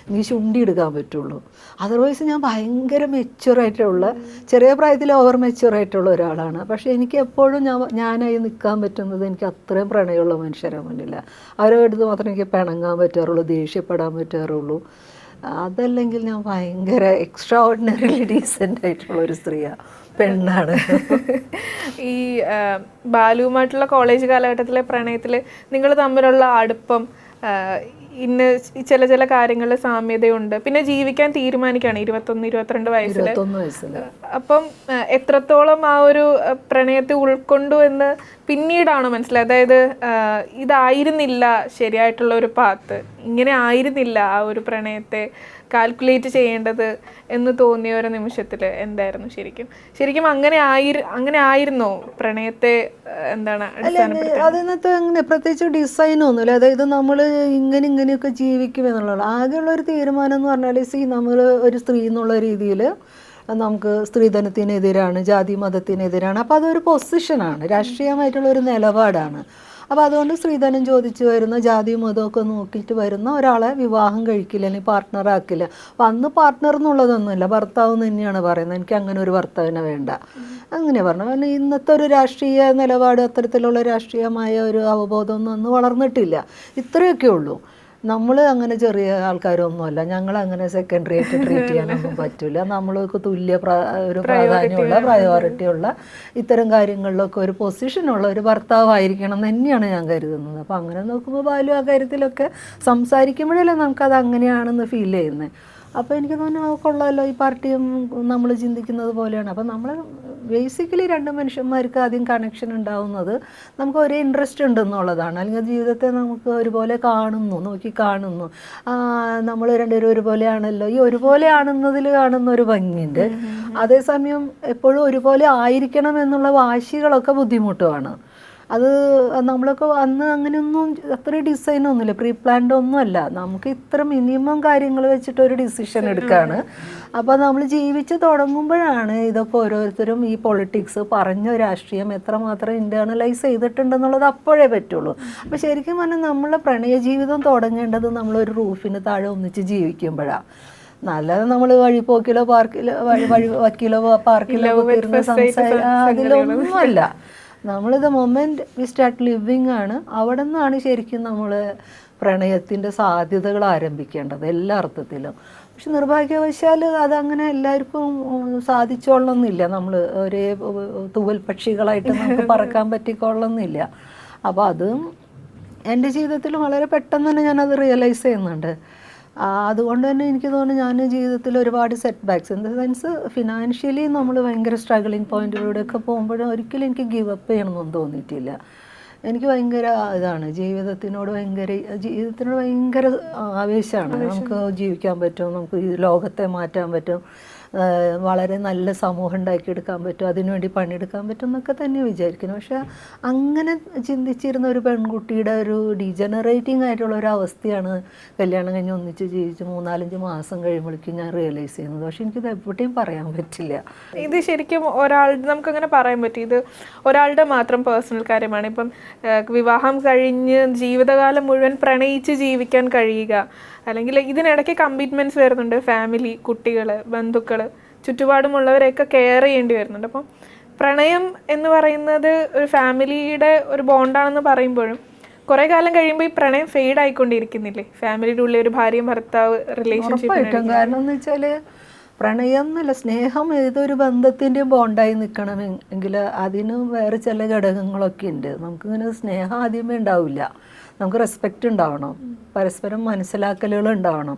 എനിക്ക് ചുണ്ടി എടുക്കാൻ പറ്റുള്ളൂ. അതർവൈസ് ഞാൻ ഭയങ്കര മെച്യൂറായിട്ടുള്ള, ചെറിയ പ്രായത്തിൽ ഓവർ മെച്യൂറായിട്ടുള്ള ഒരാളാണ്. പക്ഷേ എനിക്ക് എപ്പോഴും ഞാനായി നിൽക്കാൻ പറ്റുന്നത് എനിക്ക് അത്രയും പ്രണയമുള്ള മനുഷ്യരെ മുന്നില്ല. അവരുടെ അടുത്ത് മാത്രമേ എനിക്ക് പിണങ്ങാൻ പറ്റാറുള്ളൂ, ദേഷ്യപ്പെടാൻ പറ്റാറുള്ളൂ. അതല്ലെങ്കിൽ ഞാൻ ഭയങ്കര എക്സ്ട്രാ ഓർഡിനറിലി ഡീസൻ്റ് ആയിട്ടുള്ള ഒരു സ്ത്രീയാണ്, പെണ്ണാണ്. ഈ ബാലുവുമായിട്ടുള്ള കോളേജ് കാലഘട്ടത്തിലെ പ്രണയത്തിൽ നിങ്ങൾ തമ്മിലുള്ള അടുപ്പം, ഇന്ന് ചില കാര്യങ്ങളിൽ സാമ്യതയുണ്ട്. പിന്നെ ജീവിക്കാൻ തീരുമാനിക്കുകയാണ് 21-22 വയസ്സിൽ. അപ്പം എത്രത്തോളം ആ ഒരു പ്രണയത്തെ ഉൾക്കൊണ്ടു എന്ന് പിന്നീടാണ് മനസ്സിലായത്. അതായത് ഇതായിരുന്നില്ല ശരിയായിട്ടുള്ള ഒരു പാത്ത്, ഇങ്ങനെ ആയിരുന്നില്ല ആ ഒരു പ്രണയത്തെ കാൽക്കുലേറ്റ് ചെയ്യേണ്ടത് എന്ന് തോന്നിയ ഒരു നിമിഷത്തിൽ എന്തായിരുന്നു ശരിക്കും അങ്ങനെ ആയിരുന്നോ പ്രണയത്തെ എന്താണ് അതിനകത്ത് അങ്ങനെ പ്രത്യേകിച്ച് ഡിസൈനൊന്നുമില്ല. അതായത് നമ്മൾ ഇങ്ങനെയൊക്കെ ജീവിക്കും എന്നുള്ളത് ആകെയുള്ള ഒരു തീരുമാനം എന്ന് പറഞ്ഞാൽ നമ്മൾ ഒരു സ്ത്രീ എന്നുള്ള രീതിയിൽ നമുക്ക് സ്ത്രീധനത്തിനെതിരാണ്, ജാതി മതത്തിനെതിരാണ്. അപ്പോൾ അതൊരു പൊസിഷനാണ്, രാഷ്ട്രീയമായിട്ടുള്ള ഒരു നിലപാടാണ്. അപ്പോൾ അതുകൊണ്ട് സ്ത്രീധനം ചോദിച്ച് വരുന്ന, ജാതി മതമൊക്കെ നോക്കിയിട്ട് വരുന്ന ഒരാളെ വിവാഹം കഴിക്കില്ല, അല്ലെങ്കിൽ പാർട്ട്ണറാക്കില്ല. അപ്പോൾ അന്ന് പാർട്ട്ണർ എന്നുള്ളതൊന്നുമില്ല, ഭർത്താവ് തന്നെയാണ് പറയുന്നത്. എനിക്ക് അങ്ങനെ ഒരു ഭർത്താവിനെ വേണ്ട, അങ്ങനെ പറഞ്ഞു. കാരണം ഇന്നത്തെ ഒരു രാഷ്ട്രീയ നിലപാട്, അത്തരത്തിലുള്ള രാഷ്ട്രീയമായ ഒരു അവബോധമൊന്നും അന്ന് വളർന്നിട്ടില്ല. ഇത്രയൊക്കെ ഉള്ളൂ. നമ്മൾ അങ്ങനെ ചെറിയ ആൾക്കാരൊന്നുമല്ല, ഞങ്ങളങ്ങനെ സെക്കൻഡറി ആയിട്ട് ട്രീറ്റ് ചെയ്യാനൊന്നും പറ്റില്ല. നമ്മൾക്ക് തുല്യ ഒരു പ്രാധാന്യമുള്ള, പ്രയോറിറ്റിയുള്ള ഇത്തരം കാര്യങ്ങളിലൊക്കെ ഒരു പൊസിഷനുള്ള ഒരു ഭർത്താവായിരിക്കണം തന്നെയാണ് ഞാൻ കരുതുന്നത്. അപ്പോൾ അങ്ങനെ നോക്കുമ്പോൾ ബാലു ആ കാര്യത്തിലൊക്കെ സംസാരിക്കുമ്പോഴല്ലേ നമുക്കത് അങ്ങനെയാണെന്ന് ഫീൽ ചെയ്യുന്നത്. അപ്പോൾ എനിക്ക് തോന്നുന്നു കൊള്ളാമല്ലോ, ഈ പാർട്ടിയും നമ്മൾ ചിന്തിക്കുന്നത് പോലെയാണ്. അപ്പോൾ നമ്മൾ ബേസിക്കലി രണ്ട് മനുഷ്യന്മാർക്ക് ആദ്യം കണക്ഷൻ ഉണ്ടാവുന്നത് നമുക്ക് ഒരേ ഇൻട്രസ്റ്റ് ഉണ്ടെന്നുള്ളതാണ്. അല്ലെങ്കിൽ ജീവിതത്തെ നമുക്ക് ഒരുപോലെ നോക്കി കാണുന്നു. നമ്മൾ രണ്ടുപേരും ഒരുപോലെയാണല്ലോ, ഈ ഒരുപോലെ ആണെന്നതിൽ കാണുന്ന ഒരു ഭംഗിയുണ്ട്. അതേസമയം എപ്പോഴും ഒരുപോലെ ആയിരിക്കണം എന്നുള്ള വാശികളൊക്കെ ബുദ്ധിമുട്ടുമാണ്. അത് നമ്മളൊക്കെ അന്ന് അങ്ങനെയൊന്നും അത്ര ഡിസൈനൊന്നുമില്ല, പ്രീ പ്ലാൻഡ് ഒന്നുമല്ല. നമുക്ക് ഇത്ര മിനിമം കാര്യങ്ങൾ വെച്ചിട്ട് ഒരു ഡിസിഷൻ എടുക്കുകയാണ്. അപ്പോൾ നമ്മൾ ജീവിച്ച് തുടങ്ങുമ്പോഴാണ് ഇതൊക്കെ ഓരോരുത്തരും ഈ പൊളിറ്റിക്സ് പറഞ്ഞ രാഷ്ട്രീയം എത്രമാത്രം ഇൻറ്റേർണലൈസ് ചെയ്തിട്ടുണ്ടെന്നുള്ളത് അപ്പോഴേ പറ്റുള്ളൂ. അപ്പോൾ ശരിക്കും പറഞ്ഞാൽ നമ്മളെ പ്രണയ ജീവിതം തുടങ്ങേണ്ടത് നമ്മളൊരു റൂഫിന് താഴെ ഒന്നിച്ച് ജീവിക്കുമ്പോഴാണ്. നല്ലത് നമ്മൾ വഴിപോക്കിലോ വക്കീലോ പാർക്കിലോ ഇരുന്ന് അതിലൊന്നുമല്ല. നമ്മൾ the moment we start living ആണ്, അവിടെ നിന്നാണ് ശരിക്കും നമ്മൾ പ്രണയത്തിൻ്റെ സാധ്യതകൾ ആരംഭിക്കേണ്ടത് എല്ലാ അർത്ഥത്തിലും. പക്ഷെ നിർഭാഗ്യവശാൽ അതങ്ങനെ എല്ലാവർക്കും സാധിച്ചോളണമെന്നില്ല. നമ്മൾ ഒരേ തൂവൽ പക്ഷികളായിട്ട് നമുക്ക് പറക്കാൻ പറ്റിക്കൊള്ളണമെന്നില്ല. അപ്പോൾ അതും എൻ്റെ ജീവിതത്തിൽ വളരെ പെട്ടെന്ന് തന്നെ ഞാനത് റിയലൈസ് ചെയ്യുന്നുണ്ട്. അതുകൊണ്ട് തന്നെ എനിക്ക് തോന്നുന്നു ഞാൻ ജീവിതത്തിൽ ഒരുപാട് set backs, in the sense financially നമ്മൾ ഭയങ്കര സ്ട്രഗിളിങ് പോയിന്റിലൂടെയൊക്കെ പോകുമ്പോഴും ഒരിക്കലും എനിക്ക് ഗിവ് അപ്പ് ചെയ്യണമെന്നൊന്നും തോന്നിയിട്ടില്ല. എനിക്ക് ഭയങ്കര ഇതാണ്, ജീവിതത്തിനോട് ഭയങ്കര ആവേശമാണ്. നമുക്ക് ജീവിക്കാൻ പറ്റും, നമുക്ക് ഈ ലോകത്തെ മാറ്റാൻ പറ്റും, വളരെ നല്ല സമൂഹം ഉണ്ടാക്കിയെടുക്കാൻ പറ്റും, അതിനുവേണ്ടി പണിയെടുക്കാൻ പറ്റും എന്നൊക്കെ തന്നെ വിചാരിക്കുന്നു. പക്ഷെ അങ്ങനെ ചിന്തിച്ചിരുന്ന ഒരു പെൺകുട്ടിയുടെ ഒരു ഡീജനറേറ്റിംഗ് ആയിട്ടുള്ള ഒരു അവസ്ഥയാണ് കല്യാണം കഴിഞ്ഞ് ഒന്നിച്ച് ജീവിച്ച് 3-4 മാസം കഴിയുമ്പോഴേക്കും ഞാൻ റിയലൈസ് ചെയ്യുന്നത്. പക്ഷെ എനിക്കിത് എവിടെയും പറയാൻ പറ്റില്ല. ഇത് ശരിക്കും നമുക്കങ്ങനെ പറയാൻ പറ്റും, ഇത് ഒരാളുടെ മാത്രം പേഴ്സണൽ കാര്യമാണ്. ഇപ്പം വിവാഹം കഴിഞ്ഞ് ജീവിതകാലം മുഴുവൻ പ്രണയിച്ച് ജീവിക്കാൻ കഴിയുക, അല്ലെങ്കിൽ ഇതിനിടയ്ക്ക് കമ്മിറ്റ്മെൻറ്റ്സ് വരുന്നുണ്ട്, ഫാമിലി, കുട്ടികൾ, ബന്ധുക്കൾ, ചുറ്റുപാടുമുള്ളവരെയൊക്കെ കെയർ ചെയ്യേണ്ടി വരുന്നുണ്ട്. അപ്പം പ്രണയം എന്ന് പറയുന്നത് ഒരു ഫാമിലിയുടെ ഒരു ബോണ്ടാണെന്ന് പറയുമ്പോഴും കുറേ കാലം കഴിയുമ്പോൾ ഈ പ്രണയം ഫെയ്ഡ് ആയിക്കൊണ്ടിരിക്കുന്നില്ലേ ഫാമിലിയുടെ ഉള്ളിൽ ഒരു ഭാര്യയും ഭർത്താവ് റിലേഷൻഷിപ്പ്? കാരണം എന്ന് വെച്ചാൽ പ്രണയം എന്നല്ല, സ്നേഹം ഏതൊരു ബന്ധത്തിൻ്റെയും ബോണ്ടായി നിൽക്കണമെങ്കിൽ അതിന് വേറെ ചില ഘടകങ്ങളൊക്കെ ഉണ്ട്. നമുക്കിങ്ങനെ സ്നേഹം ആദ്യമേ ഉണ്ടാവില്ല, നമുക്ക് റെസ്പെക്റ്റ് ഉണ്ടാവണം, പരസ്പരം മനസ്സിലാക്കലുകൾ ഉണ്ടാവണം.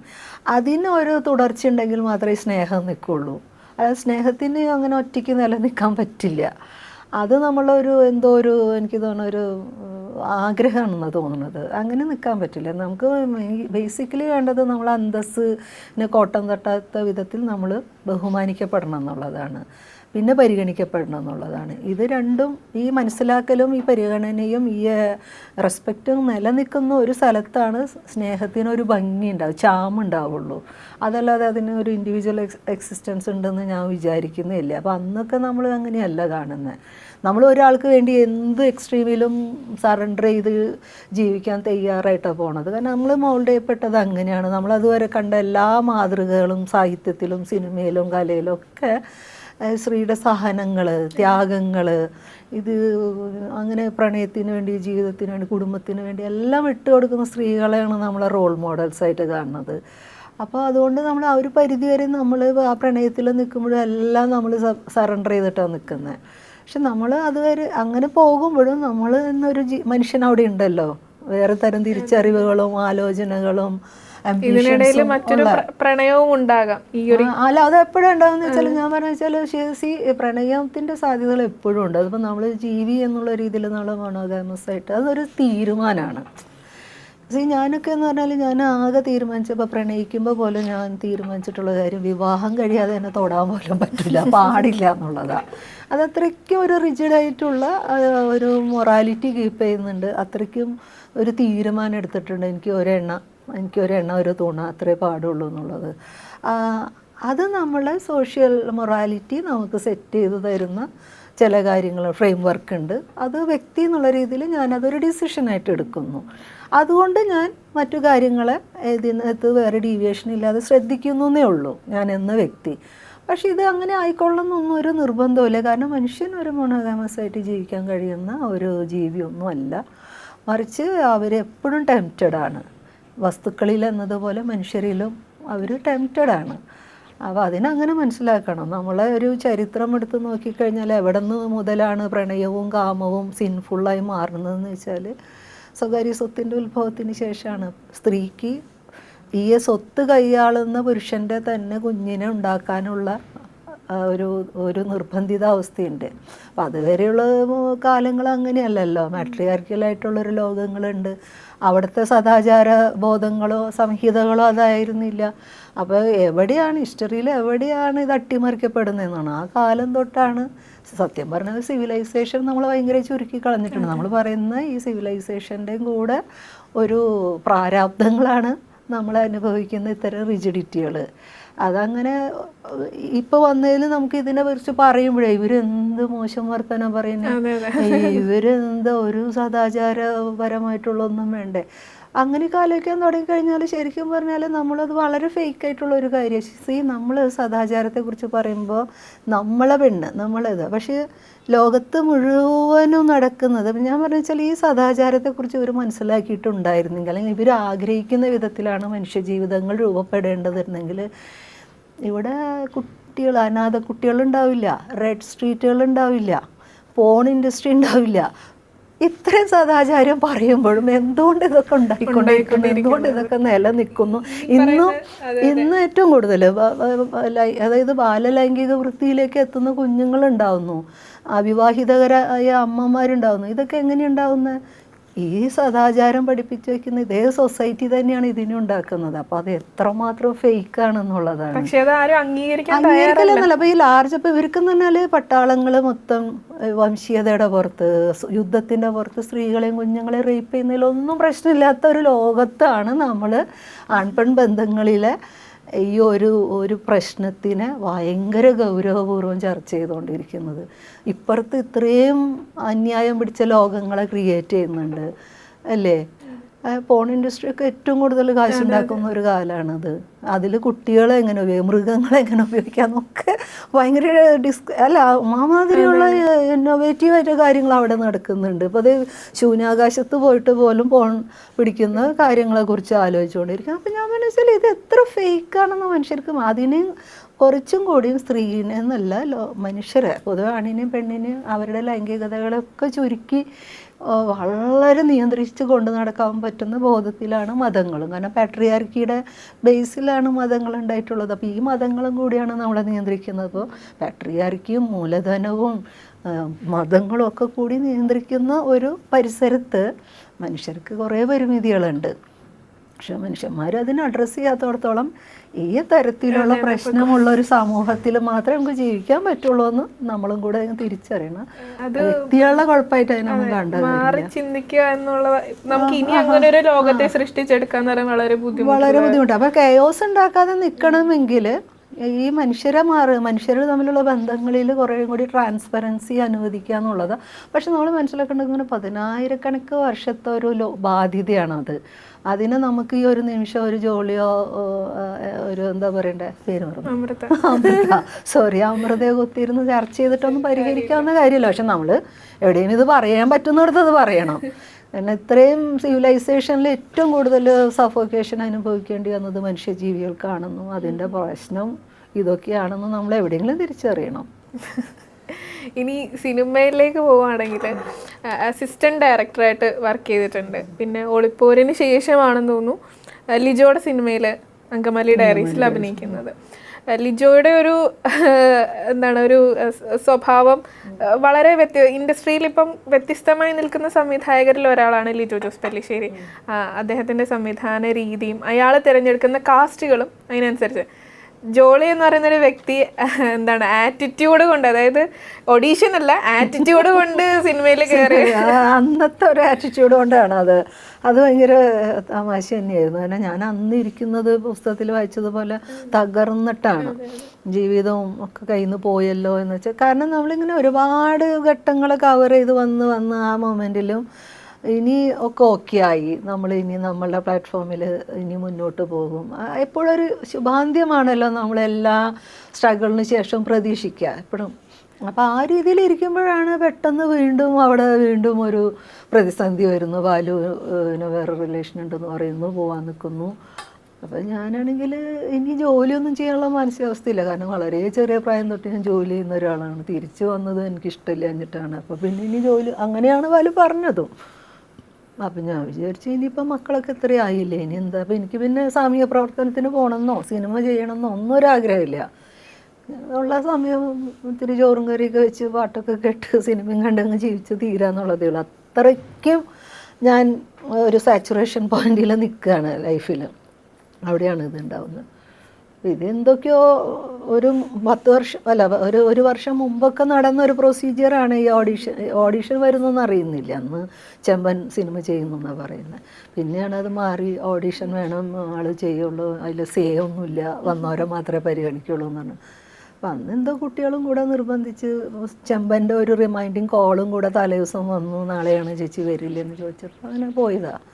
അതിനൊരു തുടർച്ച ഉണ്ടെങ്കിൽ മാത്രമേ സ്നേഹം നിൽക്കുള്ളൂ. അതായത് സ്നേഹത്തിന് അങ്ങനെ ഒറ്റയ്ക്ക് നിലനിൽക്കാൻ പറ്റില്ല. അത് നമ്മളൊരു എനിക്ക് തോന്നുന്ന ഒരു ആഗ്രഹമാണെന്ന് തോന്നുന്നത്. അങ്ങനെ നിൽക്കാൻ പറ്റില്ല. നമുക്ക് ബേസിക്കലി വേണ്ടത് നമ്മൾ അന്തസ്സിന് കോട്ടം തട്ടാത്ത വിധത്തിൽ നമ്മൾ ബഹുമാനിക്കപ്പെടണം എന്നുള്ളതാണ്, പിന്നെ പരിഗണിക്കപ്പെടണം എന്നുള്ളതാണ്. ഇത് രണ്ടും, ഈ മനസ്സിലാക്കലും ഈ പരിഗണനയും ഈ റെസ്പെക്റ്റും നിലനിൽക്കുന്ന ഒരു സ്ഥലത്താണ് സ്നേഹത്തിനൊരു ഭംഗി ഉണ്ടാവും, ചാമുണ്ടാവുള്ളൂ. അതല്ലാതെ അതിന് ഒരു ഇൻഡിവിജ്വൽ എക്സിസ്റ്റൻസ് ഉണ്ടെന്ന് ഞാൻ വിചാരിക്കുന്നില്ല. അപ്പോൾ അന്നൊക്കെ നമ്മൾ അങ്ങനെയല്ല കാണുന്നത്. നമ്മൾ ഒരാൾക്ക് വേണ്ടി എന്ത് എക്സ്ട്രീമിലും സറണ്ടർ ചെയ്ത് ജീവിക്കാൻ തയ്യാറായിട്ടാണ് പോണത്. കാരണം നമ്മൾ മോൾഡ് ചെയ്യപ്പെട്ടത് അങ്ങനെയാണ്. നമ്മളതുവരെ കണ്ട എല്ലാ മാതൃകകളും സാഹിത്യത്തിലും സിനിമയിലും കലയിലും ഒക്കെ സ്ത്രീയുടെ സഹനങ്ങൾ, ത്യാഗങ്ങൾ, ഇത് അങ്ങനെ പ്രണയത്തിന് വേണ്ടി, ജീവിതത്തിന് വേണ്ടി, കുടുംബത്തിന് വേണ്ടി എല്ലാം കൊടുക്കുന്ന സ്ത്രീകളെയാണ് നമ്മളെ റോൾ മോഡൽസായിട്ട് കാണുന്നത്. അപ്പോൾ അതുകൊണ്ട് നമ്മൾ ആ ഒരു പരിധിവരെ നമ്മൾ ആ പ്രണയത്തിൽ നിൽക്കുമ്പോഴും എല്ലാം നമ്മൾ സറണ്ടർ ചെയ്തിട്ടാണ് നിൽക്കുന്നത്. പക്ഷെ നമ്മൾ അതുവരെ അങ്ങനെ പോകുമ്പോഴും നമ്മൾ എന്നൊരു മനുഷ്യൻ അവിടെ ഉണ്ടല്ലോ, വേറെ തരം തിരിച്ചറിവുകളും ആലോചനകളും ഇതിനിടയിൽ മറ്റൊരു പ്രണയവും ഉണ്ടാകാം. അല്ല, അത് എപ്പോഴും ഉണ്ടാകുന്ന വെച്ചാൽ ഞാൻ പറഞ്ഞ വെച്ചാൽ പ്രണയത്തിൻ്റെ സാധ്യതകൾ എപ്പോഴും ഉണ്ട്. അതിപ്പോൾ നമ്മൾ ജീവി എന്നുള്ള രീതിയിൽ നമ്മൾ മോണോഗാമസ് ആയിട്ട് അതൊരു തീരുമാനമാണ്. ഞാനൊക്കെ എന്ന് പറഞ്ഞാൽ ഞാൻ ആകെ തീരുമാനിച്ചപ്പോൾ പ്രണയിക്കുമ്പോൾ പോലും ഞാൻ തീരുമാനിച്ചിട്ടുള്ള കാര്യം വിവാഹം കഴിയാതെ തന്നെ തൊടാൻ പോലും പറ്റില്ല, പാടില്ല എന്നുള്ളതാണ്. അതത്രയ്ക്കും ഒരു റിജിഡായിട്ടുള്ള ഒരു മൊറാലിറ്റി കീപ്പ് ചെയ്യുന്നുണ്ട്. അത്രയ്ക്കും ഒരു തീരുമാനം എടുത്തിട്ടുണ്ട്. എനിക്ക് ഒരെണ്ണ ഒരു തൂണ അത്രേ പാടുള്ളൂ എന്നുള്ളത്. അത് നമ്മളെ സോഷ്യൽ മൊറാലിറ്റി നമുക്ക് സെറ്റ് ചെയ്ത് തരുന്ന ചില കാര്യങ്ങൾ, ഫ്രെയിം വർക്ക് ഉണ്ട്. അത് വ്യക്തി എന്നുള്ള രീതിയിൽ ഞാനതൊരു ഡിസിഷനായിട്ട് എടുക്കുന്നു. അതുകൊണ്ട് ഞാൻ മറ്റു കാര്യങ്ങളെ ഇതിനകത്ത് വേറെ ഡീവിയേഷൻ ഇല്ലാതെ ശ്രദ്ധിക്കുന്നു എന്നേ ഉള്ളൂ ഞാൻ എന്ന വ്യക്തി. പക്ഷേ ഇത് അങ്ങനെ ആയിക്കൊള്ളണമെന്നൊന്നും ഒരു നിർബന്ധമില്ല. കാരണം മനുഷ്യൻ ഒരു മോണോഗാമസ് ആയിട്ട് ജീവിക്കാൻ കഴിയുന്ന ഒരു ജീവിയൊന്നും അല്ല. മറിച്ച് അവരെപ്പോഴും ടെംപ്റ്റഡാണ്. വസ്തുക്കളിൽ എന്നതുപോലെ മനുഷ്യരിലും അവർ ടെംപ്റ്റഡാണ്. അപ്പോൾ അതിനങ്ങനെ മനസ്സിലാക്കണം. നമ്മളെ ഒരു ചരിത്രം എടുത്ത് നോക്കിക്കഴിഞ്ഞാൽ എവിടെ നിന്ന് മുതലാണ് പ്രണയവും കാമവും സിൻഫുള്ളായി മാറുന്നതെന്ന് വെച്ചാൽ സ്വകാര്യ സ്വത്തിൻ്റെ ഉത്ഭവത്തിന് ശേഷമാണ്. സ്ത്രീക്ക് ഈ സ്വത്ത് കൈയാളുന്ന പുരുഷൻ്റെ തന്നെ കുഞ്ഞിനെ ഉണ്ടാക്കാനുള്ള ഒരു നിർബന്ധിത അവസ്ഥയുണ്ട്. അപ്പം അതുവരെയുള്ള കാലങ്ങൾ അങ്ങനെയല്ലല്ലോ. മാട്രിയാർക്കലായിട്ടുള്ളൊരു ലോകങ്ങളുണ്ട്. അവിടുത്തെ സദാചാര ബോധങ്ങളോ സംഹിതകളോ അതായിരുന്നില്ല. അപ്പോൾ എവിടെയാണ് ഹിസ്റ്ററിയിൽ എവിടെയാണ് ഇത് അട്ടിമറിക്കപ്പെടുന്നതെന്നാണ്. ആ കാലം തൊട്ടാണ് സത്യം പറഞ്ഞത് സിവിലൈസേഷൻ നമ്മൾ ഭയങ്കര ചുരുക്കി കളഞ്ഞിട്ടുണ്ട്. നമ്മൾ പറയുന്ന ഈ സിവിലൈസേഷൻ്റെയും കൂടെ ഒരു പ്രാരാബ്ദങ്ങളാണ് നമ്മൾ അനുഭവിക്കുന്ന ഇത്തരം റിജിഡിറ്റികൾ. അതങ്ങനെ ഇപ്പോൾ വന്നതിൽ നമുക്ക് ഇതിനെ കുറിച്ച് പറയുമ്പോഴേ ഇവരെന്ത് മോശം വർത്തനം പറയുന്നത്, ഇവരെന്താ ഒരു സദാചാരപരമായിട്ടുള്ളൊന്നും വേണ്ടേ, അങ്ങനെയൊക്കെ ആലോചിക്കാൻ തുടങ്ങിക്കഴിഞ്ഞാൽ ശരിക്കും പറഞ്ഞാൽ നമ്മളത് വളരെ ഫേക്കായിട്ടുള്ള ഒരു കാര്യം. നമ്മൾ സദാചാരത്തെക്കുറിച്ച് പറയുമ്പോൾ നമ്മളത് പക്ഷേ ലോകത്ത് മുഴുവനും നടക്കുന്നത് ഞാൻ പറഞ്ഞു വെച്ചാൽ ഈ സദാചാരത്തെക്കുറിച്ച് ഇവർ മനസ്സിലാക്കിയിട്ടുണ്ടായിരുന്നെങ്കിൽ, അല്ലെങ്കിൽ ഇവർ ആഗ്രഹിക്കുന്ന വിധത്തിലാണ് മനുഷ്യജീവിതങ്ങൾ രൂപപ്പെടേണ്ടതെങ്കിൽ ഇവിടെ അനാഥ കുട്ടികളുണ്ടാവില്ല, റെഡ് സ്ട്രീറ്റുകളുണ്ടാവില്ല, പോൺ ഇൻഡസ്ട്രി ഉണ്ടാവില്ല. ഇത്രയും സദാചാരം പറയുമ്പോഴും എന്തുകൊണ്ട് ഇതൊക്കെ ഉണ്ടായിക്കൊണ്ടിരിക്കുന്നു, എന്തുകൊണ്ട് ഇതൊക്കെ നിലനിൽക്കുന്നു? ഇന്ന് ഏറ്റവും കൂടുതൽ അതായത് ബാലലൈംഗിക വൃത്തിയിലേക്ക് എത്തുന്ന കുഞ്ഞുങ്ങളുണ്ടാവുന്നു, അവിവാഹിതരായ അമ്മമാരുണ്ടാവുന്നു. ഇതൊക്കെ എങ്ങനെയുണ്ടാവുന്നത്? ഈ സദാചാരം പഠിപ്പിച്ചു വയ്ക്കുന്ന ഇതേ സൊസൈറ്റി തന്നെയാണ് ഇതിനുണ്ടാക്കുന്നത്. അപ്പോൾ അത് എത്രമാത്രം ഫേക്കാണെന്നുള്ളതാണ്. അംഗീകരിക്കലെന്നല്ല. അപ്പോൾ ഈ ലാർജ് അപ്പോൾ ഇവർക്കെന്ന് പറഞ്ഞാൽ പട്ടാളങ്ങൾ മൊത്തം വംശീയതയുടെ പുറത്ത്, യുദ്ധത്തിൻ്റെ പുറത്ത് സ്ത്രീകളെയും കുഞ്ഞുങ്ങളെയും റേപ്പ് ചെയ്യുന്നതിലൊന്നും പ്രശ്നമില്ലാത്ത ഒരു ലോകത്താണ് നമ്മൾ ആൺപെൺ ബന്ധങ്ങളിലെ ഈ ഒരു പ്രശ്നത്തിനെ ഭയങ്കര ഗൗരവപൂർവ്വം ചർച്ച ചെയ്തുകൊണ്ടിരിക്കുന്നത്. ഇപ്പുറത്ത് ഇത്രയും അന്യായം പിടിച്ച ലോകങ്ങളെ ക്രിയേറ്റ് ചെയ്യുന്നുണ്ട് അല്ലേ? പോൺ ഇൻഡസ്ട്രിയൊക്കെ ഏറ്റവും കൂടുതൽ കാശുണ്ടാക്കുന്ന ഒരു കാലമാണത്. അതിൽ കുട്ടികളെ എങ്ങനെ മൃഗങ്ങളെ എങ്ങനെ ഉപയോഗിക്കാമെന്നൊക്കെ ഭയങ്കര മാതിരിയുള്ള ഇന്നോവേറ്റീവായിട്ട് കാര്യങ്ങൾ അവിടെ നടക്കുന്നുണ്ട്. ഇപ്പോൾ അത് ശൂന്യാകാശത്ത് പോയിട്ട് പോലും പിടിക്കുന്ന കാര്യങ്ങളെക്കുറിച്ച് ആലോചിച്ചുകൊണ്ടിരിക്കും. അപ്പോൾ ഞാൻ മനസ്സിലായി ഇത് എത്ര ഫേക്കാണെന്ന് മനുഷ്യർക്ക്. അതിന് കുറച്ചും കൂടിയും സ്ത്രീനെ എന്നല്ല മനുഷ്യരെ പൊതുവെ ആണിനെയും പെണ്ണിനെയും അവരുടെ ലൈംഗികതകളൊക്കെ ചുരുക്കി വളരെ നിയന്ത്രിച്ച് കൊണ്ട് നടക്കാൻ പറ്റുന്ന ബോധത്തിലാണ് മതങ്ങളും. കാരണം പാട്രിയാർക്കിയുടെ ബേസിലാണ് മതങ്ങൾ ഉണ്ടായിട്ടുള്ളത്. അപ്പോൾ ഈ മതങ്ങളും കൂടിയാണ് നമ്മളെ നിയന്ത്രിക്കുന്നത്. അപ്പോൾ പാട്രിയാർക്കിയും മൂലധനവും മതങ്ങളും ഒക്കെ കൂടി നിയന്ത്രിക്കുന്ന ഒരു പരിസരത്ത് മനുഷ്യർക്ക് കുറേ പരിമിതികളുണ്ട്. പക്ഷെ മനുഷ്യന്മാർ അതിനെ അഡ്രസ്സ് ചെയ്യാത്തടത്തോളം ഈ തരത്തിലുള്ള പ്രശ്നമുള്ള ഒരു സമൂഹത്തിൽ മാത്രമേ നമുക്ക് ജീവിക്കാൻ പറ്റുള്ളൂ എന്ന് നമ്മളും കൂടെ തിരിച്ചറിയണം. വ്യക്തികളുടെ കുഴപ്പമായിട്ട് അതിനൊന്നും കണ്ടത് ചിന്തിക്കുക എന്നുള്ളത് നമുക്ക് ഇനി അങ്ങനെ ഒരു ലോകത്തെ സൃഷ്ടിച്ചെടുക്കാൻ വളരെ ബുദ്ധിമുട്ടാണ്. അപ്പോൾ കെയോസ് ഉണ്ടാക്കാതെ നിൽക്കണമെങ്കിൽ ഈ മനുഷ്യർ തമ്മിലുള്ള ബന്ധങ്ങളിൽ കുറേ കൂടി ട്രാൻസ്പെറൻസി അനുവദിക്കുക എന്നുള്ളത്. പക്ഷെ നമ്മൾ മനസ്സിലാക്കേണ്ടത് ഇങ്ങനെ 10,000 വർഷത്തെ ഒരു ബാധ്യതയാണത്. അതിന് നമുക്ക് ഈ ഒരു നിമിഷം ഒരു ജോലിയോ ഒരു എന്താ പറയണ്ടേ പേര് അമൃതയോ കുത്തിയിരുന്ന് ചർച്ച ചെയ്തിട്ടൊന്നും പരിഹരിക്കാവുന്ന കാര്യമില്ല. പക്ഷെ നമ്മൾ എവിടെയും ഇത് പറയാൻ പറ്റുന്നിടത്ത് അത് പറയണം. കാരണം ഇത്രയും സിവിലൈസേഷനിൽ ഏറ്റവും കൂടുതൽ സഫോക്കേഷൻ അനുഭവിക്കേണ്ടി വന്നത് മനുഷ്യജീവികൾക്കാണെന്നും അതിൻ്റെ പ്രശ്നം ഇതൊക്കെയാണെന്നും നമ്മൾ എവിടെയെങ്കിലും തിരിച്ചറിയണം. ഇനി സിനിമയിലേക്ക് പോവുകയാണെങ്കിൽ അസിസ്റ്റന്റ് ഡയറക്ടറായിട്ട് വർക്ക് ചെയ്തിട്ടുണ്ട്. പിന്നെ ഒളിപ്പോരിന് ശേഷമാണെന്ന് തോന്നുന്നു ലിജോയുടെ സിനിമയിൽ അങ്കമാലി ഡയറീസിൽ അഭിനയിക്കുന്നത്. ലിജോയുടെ ഒരു എന്താണ് ഒരു സ്വഭാവം വളരെ ഇൻഡസ്ട്രിയിൽ ഇപ്പം വ്യത്യസ്തമായി നിൽക്കുന്ന സംവിധായകരിൽ ഒരാളാണ് ലിജോ ജോസ് പെല്ലിശ്ശേരി. അദ്ദേഹത്തിൻ്റെ സംവിധാന രീതിയും അയാൾ തിരഞ്ഞെടുക്കുന്ന കാസ്റ്റുകളും അതിനനുസരിച്ച്. ജോളി എന്ന് പറയുന്നൊരു വ്യക്തി എന്താണ് ആറ്റിറ്റ്യൂഡ് കൊണ്ട്, അതായത് ഒഡീഷൻ അല്ല ആറ്റിറ്റ്യൂഡ് കൊണ്ട് സിനിമയിൽ കയറി. അന്നത്തെ ഒരു ആറ്റിറ്റ്യൂഡ് കൊണ്ടാണ് അത് ഭയങ്കര തമാശ തന്നെയായിരുന്നു. കാരണം ഞാൻ അന്ന് ഇരിക്കുന്നത് പുസ്തകത്തിൽ വായിച്ചതുപോലെ തകർന്നിട്ടാണ്. ജീവിതവും ഒക്കെ കയ്യിൽ നിന്ന് പോയല്ലോ എന്ന് വെച്ചാൽ, കാരണം നമ്മളിങ്ങനെ ഒരുപാട് ഘട്ടങ്ങൾ കവർ ചെയ്ത് വന്ന് ആ മൊമെൻറ്റിലും ഇനി ഒക്കെ ഓക്കെ ആയി, ഇനി നമ്മളുടെ പ്ലാറ്റ്ഫോമിൽ ഇനി മുന്നോട്ട് പോകും. എപ്പോഴൊരു ശുഭാന്ത്യമാണല്ലോ നമ്മളെല്ലാ സ്ട്രഗിളിന് ശേഷം പ്രതീക്ഷിക്കുക എപ്പോഴും. അപ്പോൾ ആ രീതിയിൽ ഇരിക്കുമ്പോഴാണ് പെട്ടെന്ന് വീണ്ടും ഒരു പ്രതിസന്ധി വരുന്നു. ബാലുവിന് വേറെ റിലേഷൻ ഉണ്ടെന്ന് പറയുന്നു, പോകാൻ നിൽക്കുന്നു. അപ്പോൾ ഞാനാണെങ്കിൽ ഇനി ജോലിയൊന്നും ചെയ്യാനുള്ള മാനസികാവസ്ഥയില്ല. കാരണം വളരെ ചെറിയ പ്രായം തൊട്ട് ഞാൻ ജോലി ചെയ്യുന്ന ഒരാളാണ്. തിരിച്ചു വന്നത് എനിക്കിഷ്ടമില്ല എന്നിട്ടാണ്. അപ്പോൾ പിന്നെ ഇനി ജോലി അങ്ങനെയാണ് ബാലു പറഞ്ഞതും. അപ്പം ഞാൻ വിചാരിച്ചു ഇനിയിപ്പം മക്കളൊക്കെ ഇത്രയും ആയില്ലേ, ഇനി എന്താ. അപ്പം എനിക്ക് പിന്നെ സാമൂഹ്യ പ്രവർത്തനത്തിന് പോകണമെന്നോ സിനിമ ചെയ്യണമെന്നോ ഒന്നും ഒരാഗ്രഹമില്ല. ഉള്ള സമയം ഇത്തിരി ചോറും കറിയൊക്കെ വെച്ച് പാട്ടൊക്കെ കേട്ട് സിനിമയും കണ്ടങ്ങ് ജീവിച്ച് തീരാന്നുള്ളതേ ഉള്ളൂ. അത്രയ്ക്കും ഞാൻ ഒരു സാച്ചുറേഷൻ പോയിന്റിൽ നിൽക്കുകയാണ് ലൈഫിൽ. അവിടെയാണ് ഇതുണ്ടാവുന്നത്. ഇത് എന്തൊക്കെയോ ഒരു 10 വർഷം അല്ല ഒരു വർഷം മുമ്പൊക്കെ നടന്നൊരു പ്രൊസീജിയറാണ് ഈ ഓഡിഷൻ വരുന്നതെന്ന് അറിയുന്നില്ല. അന്ന് ചെമ്പൻ സിനിമ ചെയ്യുന്നെന്നാണ് പറയുന്നത്. പിന്നെയാണ് അത് മാറി ഓഡിഷൻ വേണം, ആൾ ചെയ്യുള്ളൂ, അതിൽ സേ ഒന്നുമില്ല, വന്നവരെ മാത്രമേ പരിഗണിക്കുള്ളൂ എന്നാണ്. അപ്പം അന്ന് എന്തോ കുട്ടികളും കൂടെ നിർബന്ധിച്ച് ചെമ്പൻ്റെ ഒരു റിമൈൻഡിങ് കോളും കൂടെ തലേദിവസം വന്നു, നാളെയാണ് ചേച്ചി വരില്ലെന്ന് ചോദിച്ചപ്പോൾ അങ്ങനെ പോയതാണ്.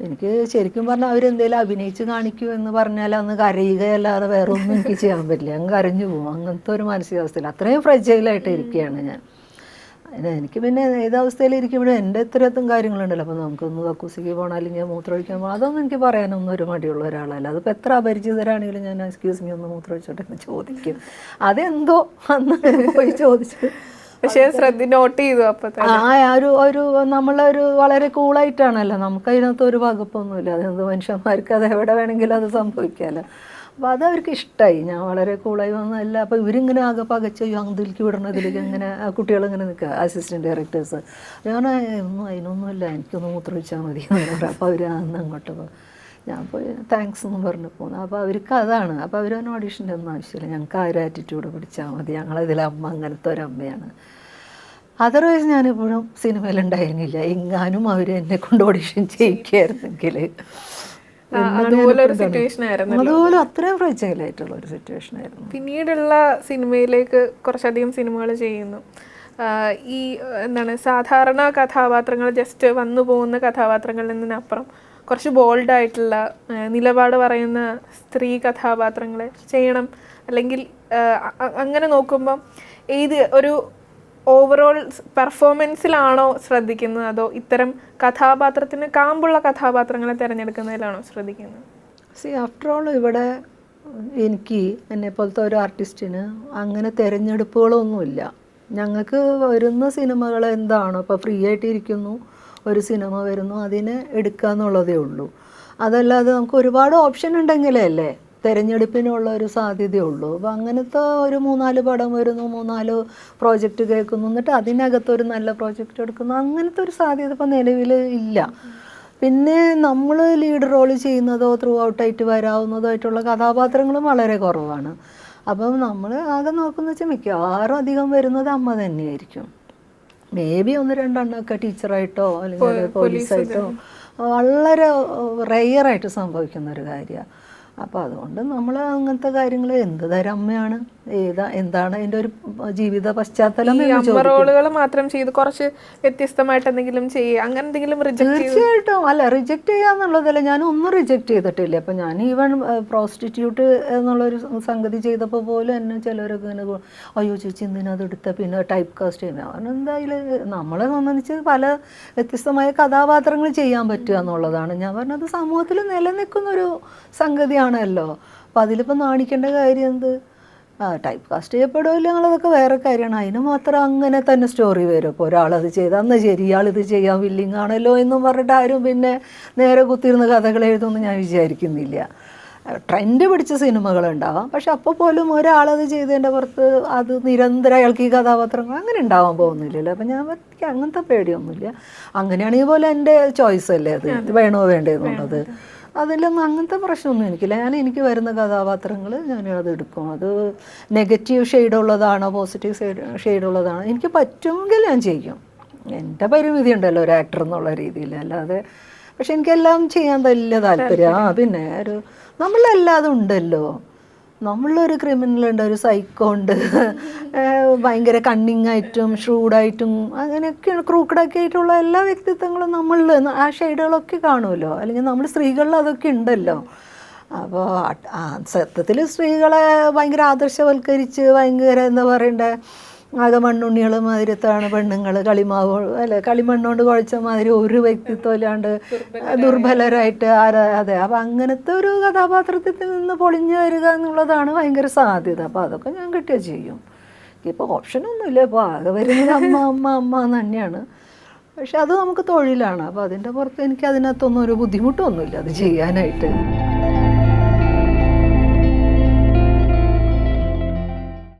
എനിക്ക് ശരിക്കും പറഞ്ഞാൽ അവരെന്തെങ്കിലും അഭിനയിച്ച് കാണിക്കൂ എന്ന് പറഞ്ഞാൽ അന്ന് കരയുകയല്ലാതെ വേറെ ഒന്നും എനിക്ക് ചെയ്യാൻ പറ്റില്ല. അങ്ങ് കരഞ്ഞു പോകും. അങ്ങനത്തെ ഒരു മാനസികാവസ്ഥയിൽ അത്രയും ഫ്രജൈലായിട്ട് ഇരിക്കുകയാണ് ഞാൻ. എനിക്ക് പിന്നെ ഏതവസ്ഥയിൽ ഇരിക്കുമ്പോഴും എൻ്റെ ഇത്രയത്തും കാര്യങ്ങളുണ്ടല്ലോ. അപ്പോൾ നമുക്കൊന്ന് കക്കൂസിക്ക് പോകണം, അല്ലെങ്കിൽ മൂത്രമൊഴിക്കാൻ പോകണം, അതൊന്നും എനിക്ക് പറയാനൊന്നും ഒരു മടിയുള്ള ഒരാളല്ല. അതിപ്പോൾ എത്ര അപരിചിതരാണെങ്കിലും ഞാൻ എക്സ്ക്യൂസ് മീ ഒന്ന് മൂത്രമൊഴിച്ചോട്ടെ എന്ന് ചോദിക്കും. അതെന്തോ അന്ന് പോയി ചോദിച്ചു. പക്ഷേ നോട്ട് ചെയ്തു. അപ്പോൾ ഒരു നമ്മളൊരു വളരെ കൂളായിട്ടാണല്ലോ, നമുക്കതിനകത്ത് ഒരു വകുപ്പൊന്നുമില്ല. അതെന്ത് മനുഷ്യന്മാർക്ക് അത് എവിടെ വേണമെങ്കിലും അത് സംഭവിക്കാമല്ലോ. അപ്പോൾ അതവർക്ക് ഇഷ്ടമായി. ഞാൻ വളരെ കൂളായി വന്നതല്ല. അപ്പോൾ ഇവരിങ്ങനെ ആകെ പകച്ചു ഇതിലേക്ക് വിടണം, ഇതിലേക്ക് ഇങ്ങനെ കുട്ടികളിങ്ങനെ നിൽക്കുക, അസിസ്റ്റൻറ്റ് ഡയറക്ടേഴ്സ്. ഞാൻ അതിനൊന്നുമില്ല, എനിക്കൊന്ന് മൂത്രമൊഴിച്ചാൽ മതി എന്ന് പറയാം. അപ്പോൾ അവർ അന്ന് അങ്ങോട്ട് പോകും. ഞാൻ പോയി താങ്ക്സ് എന്ന് പറഞ്ഞു പോകുന്നു. അപ്പോൾ അവർക്ക് അതാണ്. അപ്പോൾ അവരൊന്നും ഓഡീഷൻ്റെ ഒന്നും ആവശ്യമില്ല, ഞങ്ങൾക്ക് ആ ഒരു ആറ്റിറ്റ്യൂഡ് പിടിച്ചാൽ മതി, ഞങ്ങളിതിൽ അമ്മ അങ്ങനത്തെ ഒരമ്മയാണ്. അതർവൈസ് ഞാനിപ്പോഴും സിനിമയിലുണ്ടായിരുന്നില്ല. എങ്ങാനും അവർ എന്നെ കൊണ്ട് ഓഡിഷൻ ചെയ്യിക്കായിരുന്നെങ്കിൽ അതുപോലെ അത്രയും ഫ്രജൈലായിട്ടുള്ള ഒരു സിറ്റുവേഷൻ ആയിരുന്നു. പിന്നീടുള്ള സിനിമയിലേക്ക് കുറച്ചധികം സിനിമകൾ ചെയ്യുന്നു. ഈ എന്താണ് സാധാരണ കഥാപാത്രങ്ങൾ, ജസ്റ്റ് വന്നു പോകുന്ന കഥാപാത്രങ്ങളിൽ നിന്നപ്പുറം കുറച്ച് ബോൾഡായിട്ടുള്ള നിലപാട് പറയുന്ന സ്ത്രീ കഥാപാത്രങ്ങളെ ചെയ്യണം. അല്ലെങ്കിൽ അങ്ങനെ നോക്കുമ്പം ഏത് ഒരു ഓവറോൾ പെർഫോമൻസിലാണോ ശ്രദ്ധിക്കുന്നത്, അതോ ഇത്തരം കഥാപാത്രത്തിന് കാമ്പുള്ള കഥാപാത്രങ്ങളെ തിരഞ്ഞെടുക്കുന്നതിലാണോ ശ്രദ്ധിക്കുന്നത്? ആഫ്റ്റർ ഓൾ ഇവിടെ എനിക്ക് എന്നെപ്പോലത്തെ ഒരു ആർട്ടിസ്റ്റിന് അങ്ങനെ തിരഞ്ഞെടുപ്പുകളൊന്നുമില്ല. ഞങ്ങൾക്ക് വരുന്ന സിനിമകൾ എന്താണോ, ഇപ്പോൾ ഫ്രീ ആയിട്ട് ഇരിക്കുന്നു, ഒരു സിനിമ വരുന്നു, അതിനെ എടുക്കുക എന്നുള്ളതേ ഉള്ളൂ. അതല്ലാതെ നമുക്ക് ഒരുപാട് ഓപ്ഷൻ ഉണ്ടെങ്കിലേ അല്ലേ തിരഞ്ഞെടുപ്പിനുള്ള ഒരു സാധ്യതയുള്ളൂ. അപ്പോൾ അങ്ങനത്തെ ഒരു 3-4 പടം വരുന്നു, 3-4 പ്രോജക്റ്റ് കേൾക്കുന്നു, എന്നിട്ട് അതിനകത്തൊരു നല്ല പ്രോജക്റ്റ് എടുക്കുന്നു, അങ്ങനത്തെ ഒരു സാധ്യത ഇപ്പോൾ നിലവിൽ ഇല്ല. പിന്നെ നമ്മൾ ലീഡ് റോൾ ചെയ്യുന്നതോ ത്രൂ ഔട്ടായിട്ട് വരാവുന്നതോ ആയിട്ടുള്ള കഥാപാത്രങ്ങളും വളരെ കുറവാണ്. അപ്പം നമ്മൾ ആകെ നോക്കുന്നത് വെച്ചാൽ മിക്കവാറും അധികം വരുന്നത് അമ്മ തന്നെയായിരിക്കും. മേ ബി 1-2 ടീച്ചറായിട്ടോ അല്ലെങ്കിൽ പോലീസായിട്ടോ വളരെ റെയറായിട്ട് സംഭവിക്കുന്ന ഒരു കാര്യമാണ്. അപ്പോൾ അതുകൊണ്ട് നമ്മൾ അങ്ങനത്തെ കാര്യങ്ങൾ എന്ത് തരം അമ്മയാണ്, എന്താണ് അതിൻ്റെ ഒരു ജീവിത പശ്ചാത്തലം റോളുകൾ മാത്രം ചെയ്ത് കുറച്ച് വ്യത്യസ്തമായിട്ട് എന്തെങ്കിലും ചെയ്യുക, അങ്ങനെ എന്തെങ്കിലും തീർച്ചയായിട്ടും അല്ല, റിജക്റ്റ് ചെയ്യാന്നുള്ളതല്ല. ഞാനൊന്നും റിജക്റ്റ് ചെയ്തിട്ടില്ല. അപ്പം ഞാൻ ഈവൻ പ്രോസ്റ്റിറ്റ്യൂട്ട് എന്നുള്ളൊരു സംഗതി ചെയ്തപ്പോൾ പോലും എന്നെ ചിലരൊക്കെ ഇങ്ങനെ അയ്യോ ചേച്ചി എന്തിനത് എടുത്ത, പിന്നെ ടൈപ്പ് കാസ്റ്റ് ചെയ്യുന്നത്. കാരണം എന്തായാലും നമ്മളെ സംബന്ധിച്ച് പല വ്യത്യസ്തമായ കഥാപാത്രങ്ങൾ ചെയ്യാൻ പറ്റുക എന്നുള്ളതാണ്. ഞാൻ പറഞ്ഞത് സമൂഹത്തിൽ നിലനിൽക്കുന്നൊരു സംഗതിയാണല്ലോ. അപ്പോൾ അതിലിപ്പോൾ നാണിക്കേണ്ട കാര്യം എന്ത്? ടൈപ്പ് കാസ്റ്റ് ചെയ്യപ്പെടുമല്ലോ എന്നുള്ളതൊക്കെ വേറെ കാര്യമാണ്. അതിന് മാത്രം അങ്ങനെ തന്നെ സ്റ്റോറി വരും. ഇപ്പോൾ ഒരാളത് ചെയ്ത് അന്ന് ശരി ഇയാളിത് ചെയ്യാൻ വില്ലിങ് ആണല്ലോ എന്നും പറഞ്ഞിട്ട് ആരും പിന്നെ നേരെ കുത്തിയിരുന്ന് കഥകൾ എഴുതുമെന്ന് ഞാൻ വിചാരിക്കുന്നില്ല. ട്രെൻഡ് പിടിച്ച സിനിമകളുണ്ടാവാം, പക്ഷെ അപ്പോൾ പോലും ഒരാളത് ചെയ്തതിൻ്റെ പുറത്ത് അത് നിരന്തരം അയാൾക്ക് ഈ കഥാപാത്രങ്ങൾ അങ്ങനെ ഉണ്ടാവാൻ പോകുന്നില്ലല്ലോ. അപ്പം ഞാൻ എനിക്ക് അങ്ങനത്തെ പേടിയൊന്നുമില്ല. അങ്ങനെയാണെങ്കിൽ പോലെ എൻ്റെ ചോയ്സ് അല്ലേ അത് വേണോ വേണ്ടതെന്നുള്ളത്. അതിലൊന്നും അങ്ങനത്തെ പ്രശ്നമൊന്നും എനിക്കില്ല. എനിക്ക് വരുന്ന കഥാപാത്രങ്ങൾ അത് എടുക്കും. അത് നെഗറ്റീവ് ഷെയ്ഡുള്ളതാണോ പോസിറ്റീവ് ഷെയ്ഡുള്ളതാണോ എനിക്ക് പറ്റുമെങ്കിൽ ഞാൻ ചെയ്യും. എൻ്റെ പരിമിതി ഉണ്ടല്ലോ ഒരു ആക്ടർ എന്നുള്ള രീതിയിൽ, അല്ലാതെ. പക്ഷെ എനിക്കെല്ലാം ചെയ്യാൻ വലിയ താല്പര്യം. പിന്നെ നമ്മളെല്ലാതും ഉണ്ടല്ലോ. നമ്മളൊരു ക്രിമിനലുണ്ട്, ഒരു സൈക്കോ ഉണ്ട്, ഭയങ്കര കണ്ണിങ്ങായിട്ടും ഷ്രൂഡായിട്ടും അങ്ങനെയൊക്കെ ക്രൂക്കഡൊക്കെ ആയിട്ടുള്ള എല്ലാ വ്യക്തിത്വങ്ങളും നമ്മളിൽ ആ ഷെയ്ഡുകളൊക്കെ കാണുമല്ലോ. അല്ലെങ്കിൽ നമ്മൾ സ്ത്രീകളിൽ അതൊക്കെ ഉണ്ടല്ലോ. അപ്പോൾ സത്യത്തിൽ സ്ത്രീകളെ ഭയങ്കര ആദർശവൽക്കരിച്ച് ഭയങ്കര എന്താ പറയണ്ടേ, ആകെ മണ്ണുണ്ണികൾ മാതിരത്താണ് പെണ്ണുങ്ങൾ, കളിമണ്ണുകൊണ്ട് കുഴച്ച മാതിരി ഒരു വ്യക്തിത്വം ഇല്ലാണ്ട് ദുർബലരായിട്ട് അതെ. അപ്പം അങ്ങനത്തെ ഒരു കഥാപാത്രത്തിൽ നിന്ന് പൊളിഞ്ഞു വരിക എന്നുള്ളതാണ് ഭയങ്കര സാധ്യത. അപ്പോൾ അതൊക്കെ ഞാൻ കിട്ടിയാൽ ചെയ്യും. ഇപ്പോൾ ഓപ്ഷനൊന്നുമില്ല. ഇപ്പോൾ ആകെ വരുന്നത് അമ്മ അമ്മ അമ്മ എന്ന് തന്നെയാണ്. പക്ഷെ അത് നമുക്ക് തൊഴിലാണ്. അപ്പോൾ അതിൻ്റെ പുറത്ത് എനിക്ക് അതിനകത്തൊന്നും ഒരു ബുദ്ധിമുട്ടൊന്നുമില്ല അത് ചെയ്യാനായിട്ട്.